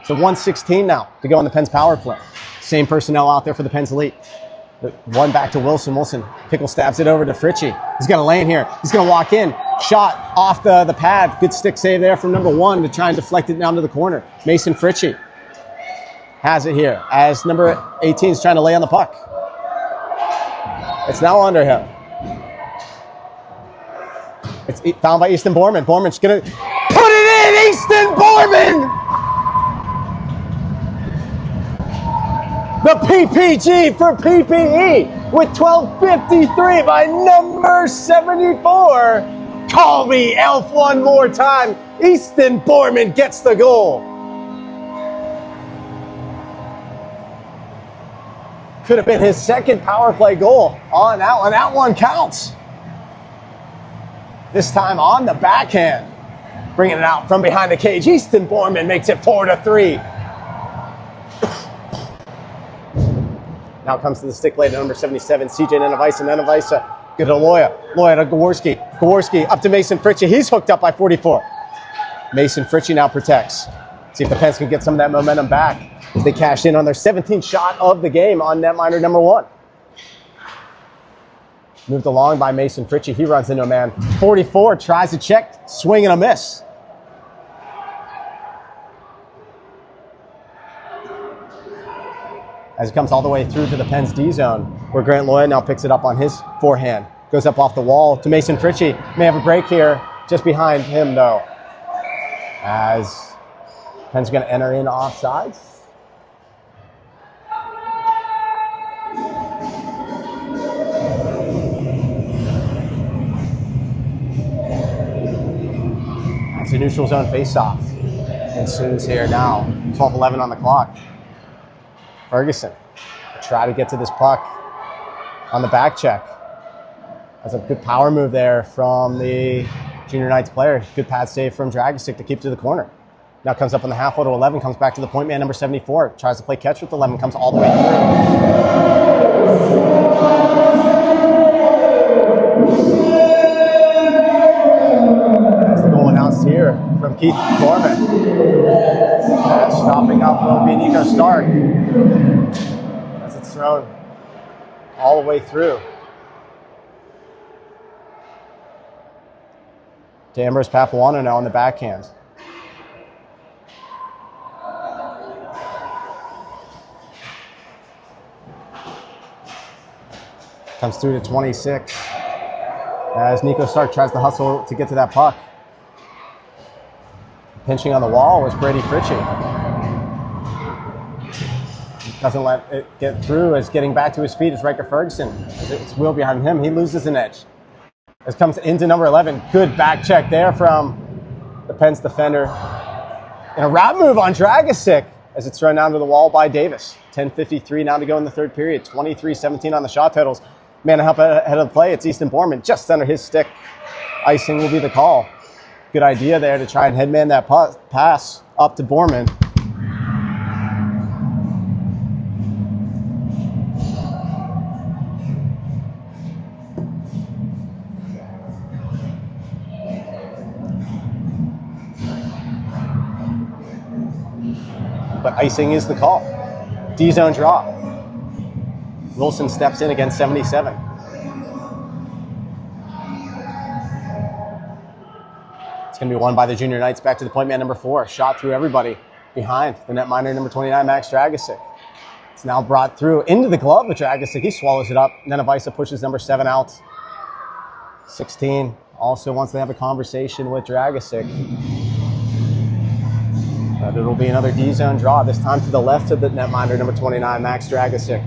So 116 now to go on the Pens power play. Same personnel out there for the Pens elite. One back to Wilson. Wilson, Pickle stabs it over to Fritchie. He's got a lane here. He's going to walk in. Shot off the pad. Good stick save there from number 1 to try and deflect it down to the corner. Mason Fritchie has it here as number 18 is trying to lay on the puck. It's now under him. It's found by Easton Borman. Borman's going to put it in! Easton Borman! The PPG for PPE with 12:53 by number 74. Call me Elf one more time. Easton Borman gets the goal. Could have been his second power play goal on that one. That one counts. This time on the backhand. Bringing it out from behind the cage. Easton Borman makes it 4-3. Now comes to the stick blade at number 77, CJ Nenavisa. Nenavisa, good to Loya. Loya to Gaworski. Gaworski up to Mason Fritchie. He's hooked up by 44. Mason Fritchie now protects. See if the Pens can get some of that momentum back as they cash in on their 17th shot of the game on netminder number 1. Moved along by Mason Fritchie. He runs into a man. 44 tries to check, swing and a miss. As it comes all the way through to the Pens D zone, where Grant Loya now picks it up on his forehand. Goes up off the wall to Mason Fritchie. May have a break here, just behind him though. As Pens going to enter in offsides. It's a neutral zone face-off. Ensues here now. 12:11 on the clock. Ferguson try to get to this puck on the back check. That's a good power move there from the Junior Knights player. Good pad save from Dragosic to keep to the corner. Now comes up on the half wall to 11, comes back to the point man number 74. Tries to play catch with 11, comes all the way through. That's the goal announced here from Keith Gorman. Stopping up will be Nico Stark as it's thrown all the way through. To Ambrose Papuano now on the backhand. Comes through to 26 as Nico Stark tries to hustle to get to that puck. Pinching on the wall was Brady Fritchie. Doesn't let it get through as getting back to his feet is Riker Ferguson. It's Will behind him. He loses an edge. As comes into number 11. Good back check there from the Pens defender. And a wrap move on Dragosic as it's run down to the wall by Davis. 10:53 now to go in the third period. 23-17 on the shot totals. Man, help ahead of the play. It's Easton Borman just under his stick. Icing will be the call. Good idea there to try and headman that pass up to Borman. But icing is the call. D-zone draw. Wilson steps in against 77. It's going to be won by the Junior Knights back to the point man number 4. Shot through everybody behind the netminder number 29, Max Dragosic. It's now brought through into the glove of Dragosic. He swallows it up. Nenavisa pushes number 7 out. 16 also wants to have a conversation with Dragosic. But it'll be another D-zone draw, this time to the left of the netminder number 29, Max Dragosic.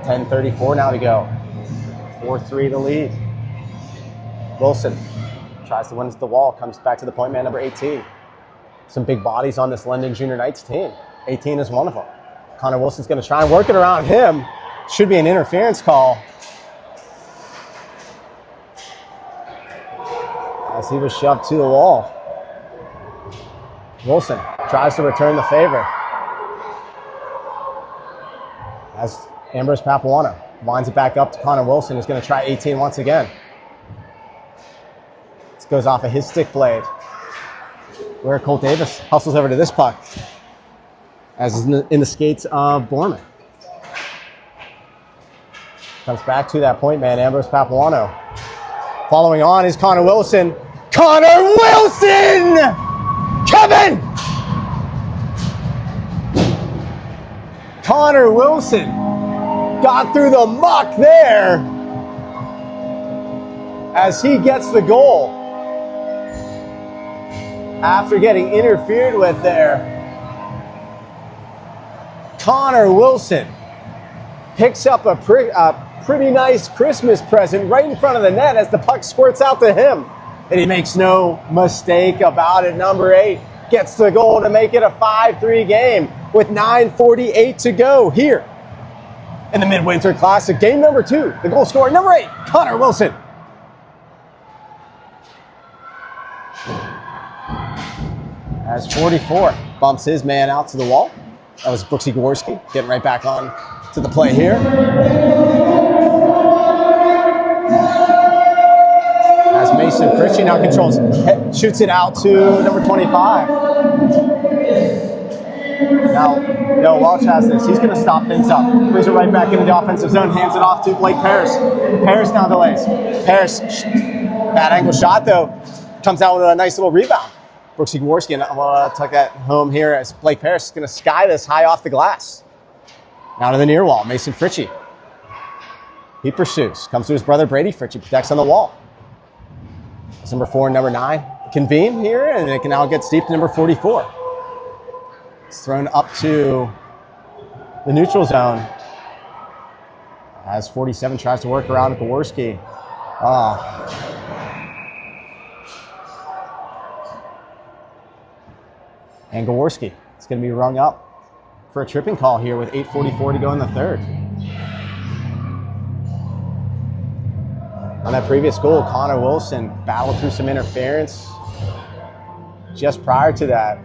$10:34 now to go. 4-3 the lead. Wilson tries to win at the wall, comes back to the point man number 18. Some big bodies on this London Junior Knights team. 18 is one of them. Connor Wilson's going to try and work it around him. Should be an interference call. As he was shoved to the wall. Wilson tries to return the favor. As Ambrose Papuano Winds it back up to Connor Wilson, who's going to try 18 once again. This goes off of his stick blade. Where Colt Davis hustles over to this puck. As is in the skates of Borman. Comes back to that point man, Ambrose Papuano. Following on is Connor Wilson. Connor Wilson! Kevin! Connor Wilson got through the muck there as he gets the goal. After getting interfered with there, Connor Wilson picks up a pretty nice Christmas present right in front of the net as the puck squirts out to him. And he makes no mistake about it. Number 8 gets the goal to make it a 5-3 game with 9:48 to go here in the Midwinter Classic. Game number 2, the goal scorer, number 8, Connor Wilson. As 44 bumps his man out to the wall. That was Brooksy Gaworski getting right back on to the play here. As Mason Fritchie now controls, shoots it out to number 25. Now, Noah Welch has this. He's going to stop things up. Brings it right back into the offensive zone. Hands it off to Blake Paris. Paris now delays. Paris, bad angle shot though. Comes out with a nice little rebound. Brooksy Gaworski, and I'm going to tuck that home here as Blake Paris is going to sky this high off the glass. Now to the near wall, Mason Fritchie. He pursues. Comes to his brother Brady Fritchie. Protects on the wall. It's number 4 and number 9 convene here, and it can now get deep to number 44. It's thrown up to the neutral zone as 47 tries to work around Gaworski. And Gaworski is going to be rung up for a tripping call here with 8:44 to go in the third. On that previous goal, Connor Wilson battled through some interference just prior to that.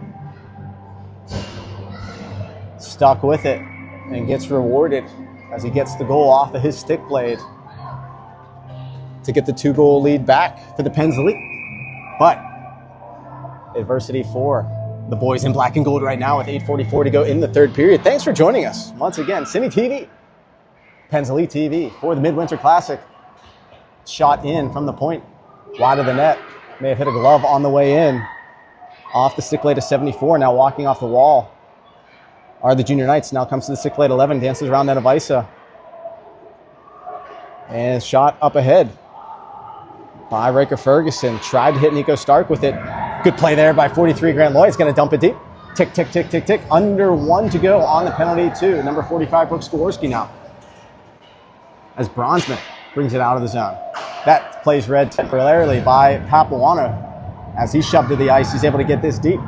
Stuck with it and gets rewarded as he gets the goal off of his stick blade to get the 2-goal lead back for the Pens Elite. But adversity for the boys in black and gold right now with 8:44 to go in the third period. Thanks for joining us once again. Cine TV, Pens Elite TV for the Midwinter Classic. Shot in from the point, wide of the net. May have hit a glove on the way in. Off the stick blade of 74, now walking off the wall are the Junior Knights. Now comes to the stick blade 11, dances around that of Isa. And shot up ahead by Riker Ferguson. Tried to hit Nico Stark with it. Good play there by 43 Grant Loy. He's going to dump it deep. Tick, tick, tick, tick, tick. Under 1 to go on the penalty to number 45, Brooks Gaworski now. As Bronzeman brings it out of the zone. That plays read temporarily by Papuano. As he shoved to the ice, he's able to get this deep.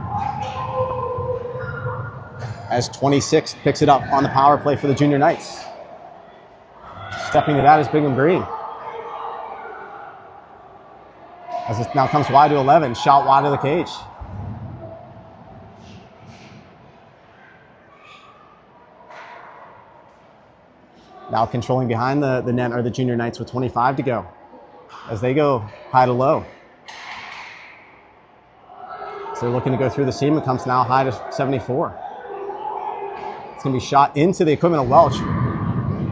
As 26 picks it up on the power play for the Junior Knights. Stepping to that is Bingham Green. As it now comes wide to 11, shot wide of the cage. Now controlling behind the net are the Junior Knights with 25 to go. As they go high to low. So they're looking to go through the seam. It comes now high to 74. It's going to be shot into the equipment of Welch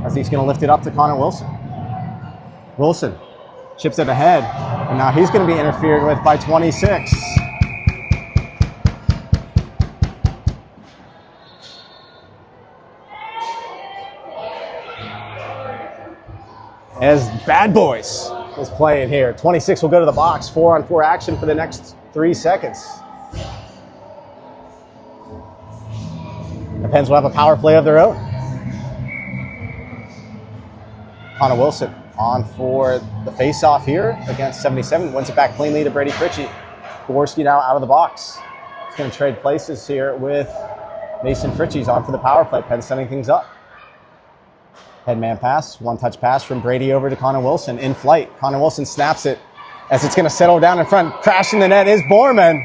as he's going to lift it up to Connor Wilson. Wilson chips it ahead, and now he's going to be interfered with by 26. As Bad Boys is playing here. 26 will go to the box. 4-on-4 action for the next 3 seconds. The Pens will have a power play of their own. Connor Wilson on for the face-off here against 77. Wins it back cleanly to Brady Fritchie. Gaworski now out of the box. He's going to trade places here with Mason Fritchie's on for the power play. Pens setting things up. Headman pass, one-touch pass from Brady over to Connor Wilson in flight. Connor Wilson snaps it as it's going to settle down in front. Crashing the net is Borman.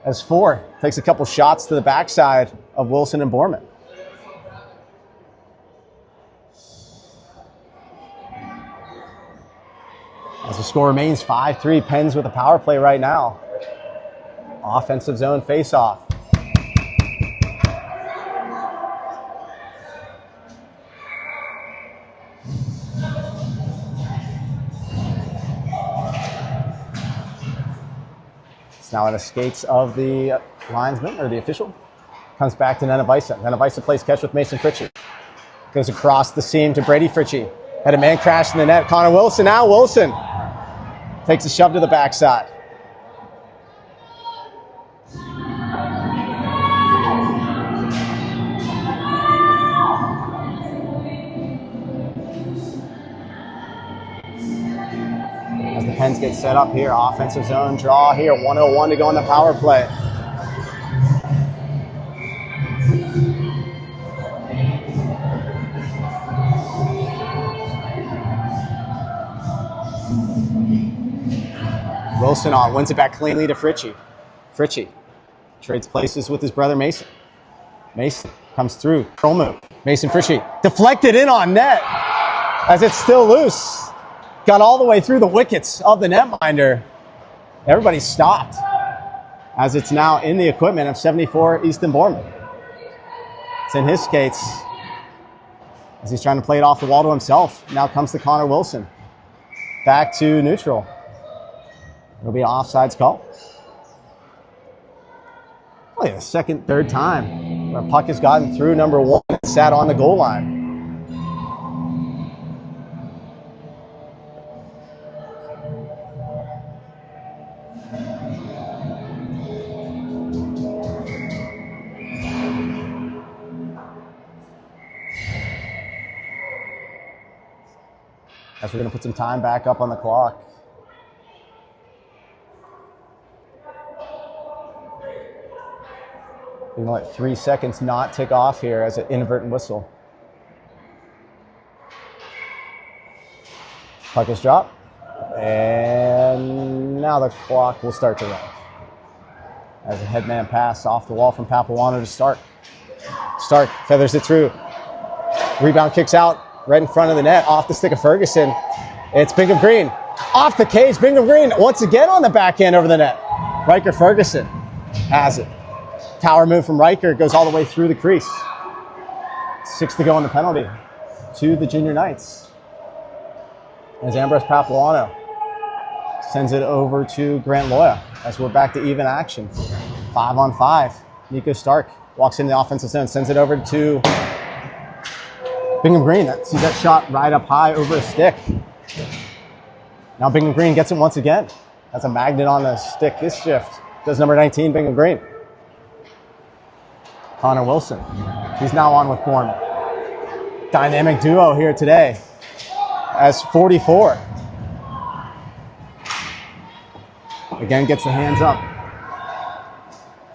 As 4 takes a couple shots to the backside of Wilson and Borman. The score remains 5-3. Pens with a power play right now. Offensive zone face-off. It's now in the skates of the linesman, or the official. Comes back to Nenevisa. Nenevisa plays catch with Mason Fritchie. Goes across the seam to Brady Fritchie. Had a man crash in the net. Connor Wilson now. Wilson takes a shove to the backside. As the Pens get set up here, offensive zone draw here. 1:01 to go on the power play. Wilson on, wins it back cleanly to Fritchie. Fritchie trades places with his brother Mason. Mason comes through, curl move. Mason Fritchie deflected in on net as it's still loose. Got all the way through the wickets of the netminder. Everybody stopped as it's now in the equipment of 74 Easton Bournemouth. It's in his skates as he's trying to play it off the wall to himself. Now comes to Connor Wilson. Back to neutral. It'll be an offsides call. Only the second, third time where a puck has gotten through number one and sat on the goal line. As we're going to put some time back up on the clock. We're going to let 3 seconds not tick off here as an inadvertent whistle. Puck is dropped. And now the clock will start to run. As a headman pass off the wall from Papuano to Stark. Stark feathers it through. Rebound kicks out right in front of the net, off the stick of Ferguson. It's Bingham Green. Off the cage, Bingham Green once again on the backhand over the net. Riker Ferguson has it. Power move from Riker goes all the way through the crease. 6 to go on the penalty to the Junior Knights. As Ambrose Papuano sends it over to Grant Loya as we're back to even action. 5-on-5. Nico Stark walks in the offensive zone, sends it over to Bingham Green. Sees that shot right up high over a stick. Now Bingham Green gets it once again. That's a magnet on the stick this shift. Does number 19, Bingham Green. Connor Wilson. He's now on with Bournemouth. Dynamic duo here today as 44. Again gets the hands up.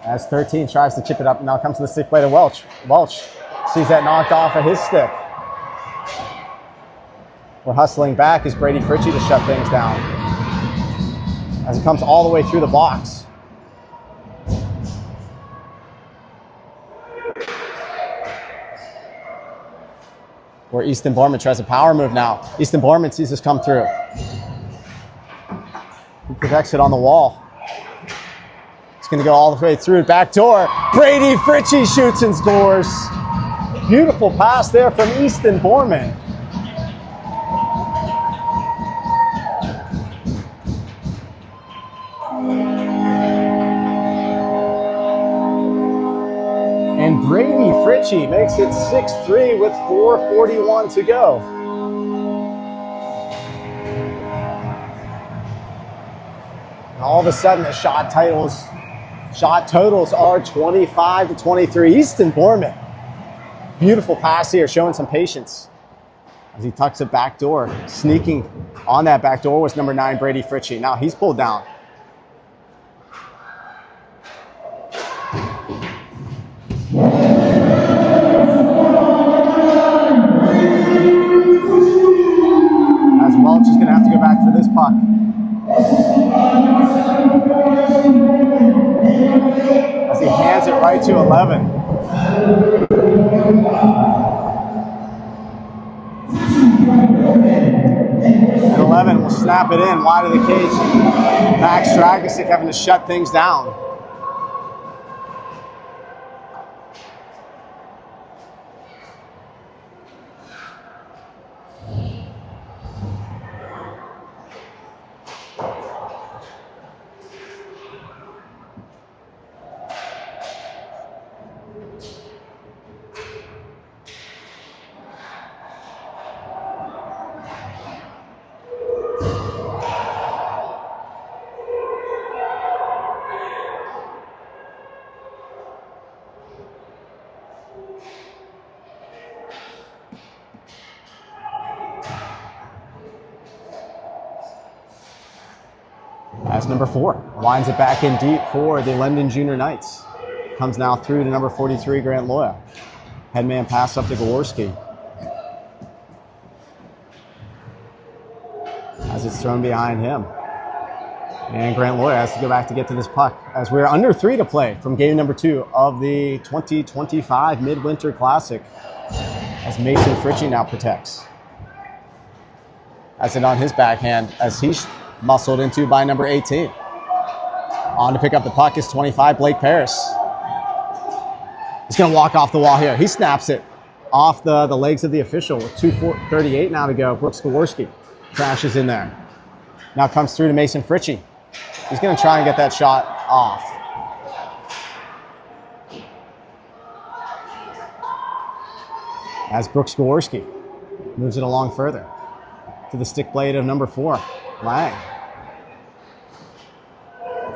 As 13 tries to chip it up. Now comes to the stick play to Welch. Welch sees that knocked off of his stick. We're hustling back as Brady Fritchie to shut things down. As it comes all the way through the box. Where Easton Bournemouth tries a power move now. Easton Bournemouth sees this come through. He protects it on the wall. It's going to go all the way through. Back door. Brady Fritchie shoots and scores. Beautiful pass there from Easton Bournemouth. And Brady Fritchie makes it 6-3 with 4:41 to go. And all of a sudden, the shot totals are 25-23. Easton Bournemouth. Beautiful pass here, showing some patience as he tucks it back door. Sneaking on that back door was number 9, Brady Fritchie. Now he's pulled down. As Welch is going to have to go back for this puck. As he hands it right to 11. And 11 will snap it in wide of the cage. Max Dragicic having to shut things down. As number 4 winds it back in deep for the London Junior Knights. Comes now through to number 43, Grant Loya. Headman pass up to Gaworski. As it's thrown behind him. And Grant Loya has to go back to get to this puck as we're under 3 to play from game number 2 of the 2025 Midwinter Classic. As Mason Fritchie now protects. As it on his backhand as he's muscled into by number 18. On to pick up the puck is 25, Blake Paris. He's going to walk off the wall here. He snaps it off the legs of the official with 2:38 now to go. Brooks Gaworski crashes in there. Now comes through to Mason Fritchie. He's going to try and get that shot off. As Brooks Gaworski moves it along further to the stick blade of number 4, Lang.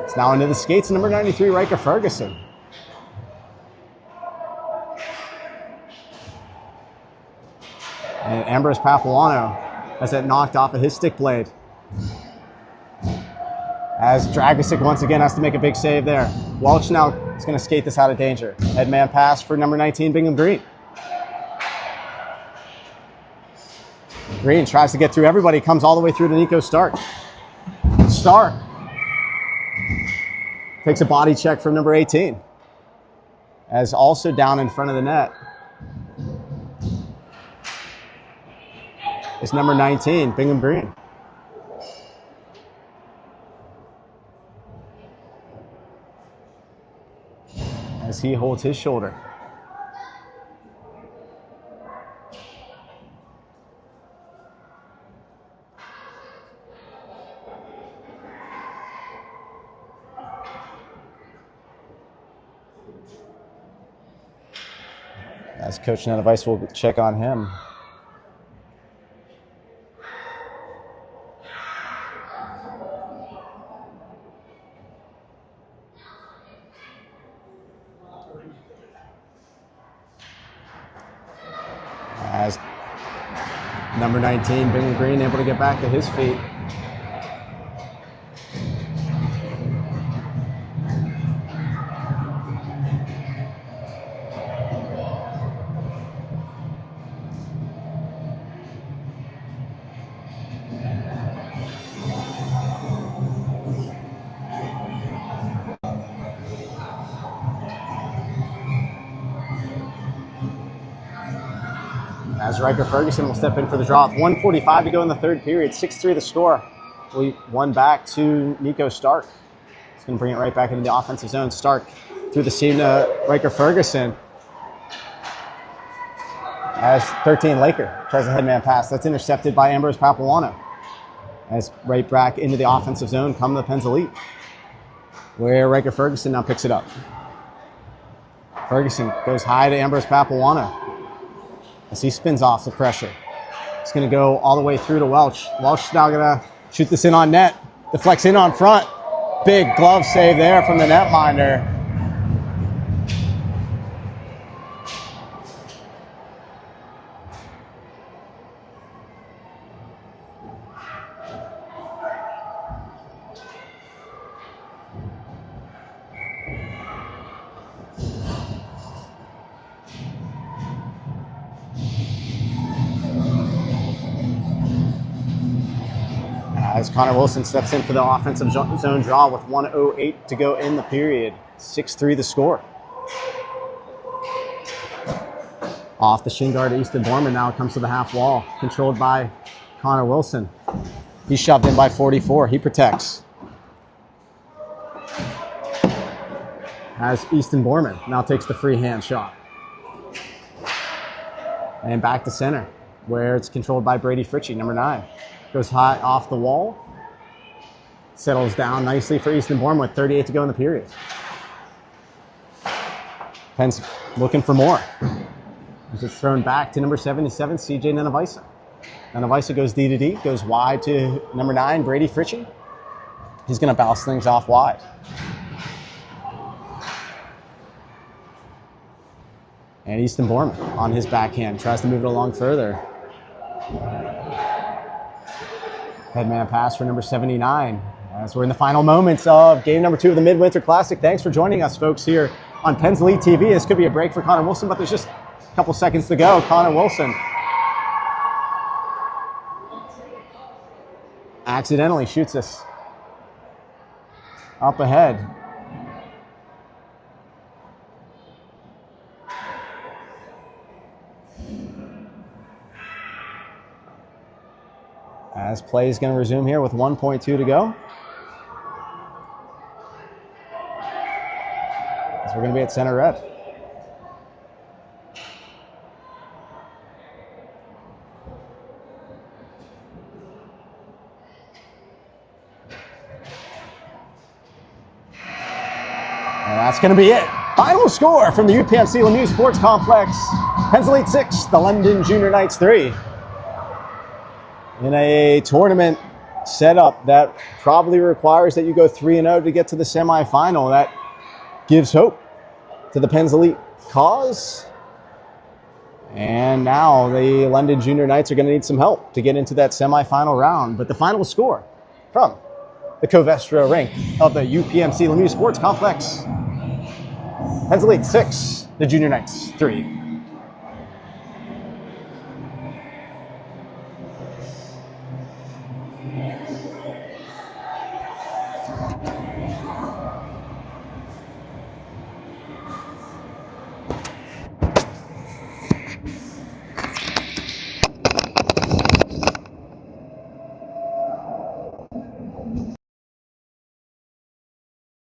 It's now into the skates of number 93, Riker Ferguson. And Ambrose Papuano has that knocked off of his stick blade. As Dragicic once again has to make a big save there. Welch now is going to skate this out of danger. Headman pass for number 19, Bingham Green. Green tries to get through everybody, comes all the way through to Nico Stark. Stark takes a body check from number 18. As also down in front of the net is number 19, Bingham Green. As he holds his shoulder. As Coach Nanavice will check on him. As number 19, Bingham Green, able to get back to his feet. As Riker Ferguson will step in for the draw. 1:45 to go in the third period. 6-3 the score. We won back to Nico Stark. He's going to bring it right back into the offensive zone. Stark through the seam to Riker Ferguson. As 13 Laker tries a headman pass. That's intercepted by Ambrose Papuano. As right back into the offensive zone come the Pens Elite. Where Riker Ferguson now picks it up. Ferguson goes high to Ambrose Papuano. As he spins off the pressure. It's going to go all the way through to Welch. Welch now going to shoot this in on net. Deflects in on front. Big glove save there from the netminder. As Connor Wilson steps in for the offensive zone draw with 1:08 to go in the period. 6-3 the score. Off the shin guard, Easton Borman now comes to the half wall, controlled by Connor Wilson. He's shoved in by 44. He protects. As Easton Borman now takes the free hand shot. And back to center, where it's controlled by Brady Fritchie, number 9. Goes high off the wall. Settles down nicely for Easton Borman with 38 to go in the period. Penn's looking for more. It's thrown back to number 77, CJ Nanavisa. Nanavisa goes D to D, goes wide to number 9, Brady Fritchie. He's going to bounce things off wide. And Easton Borman on his backhand tries to move it along further. Headman pass for number 79. As we're in the final moments of game number 2 of the Midwinter Classic. Thanks for joining us, folks, here on Penn's Elite TV. This could be a break for Connor Wilson, but there's just a couple seconds to go. Connor Wilson accidentally shoots us up ahead. As play is going to resume here with 1.2 to go. So we're going to be at center red. And that's going to be it. Final score from the UPMC Lemieux Sports Complex. Penn's Elite 6, the London Junior Knights 3. In a tournament setup that probably requires that you go 3-0 to get to the semifinal. That gives hope to the Penn's Elite cause. And now the London Junior Knights are going to need some help to get into that semifinal round. But the final score from the Covestro rink of the UPMC Lemieux Sports Complex. Penn's Elite 6, the Junior Knights 3.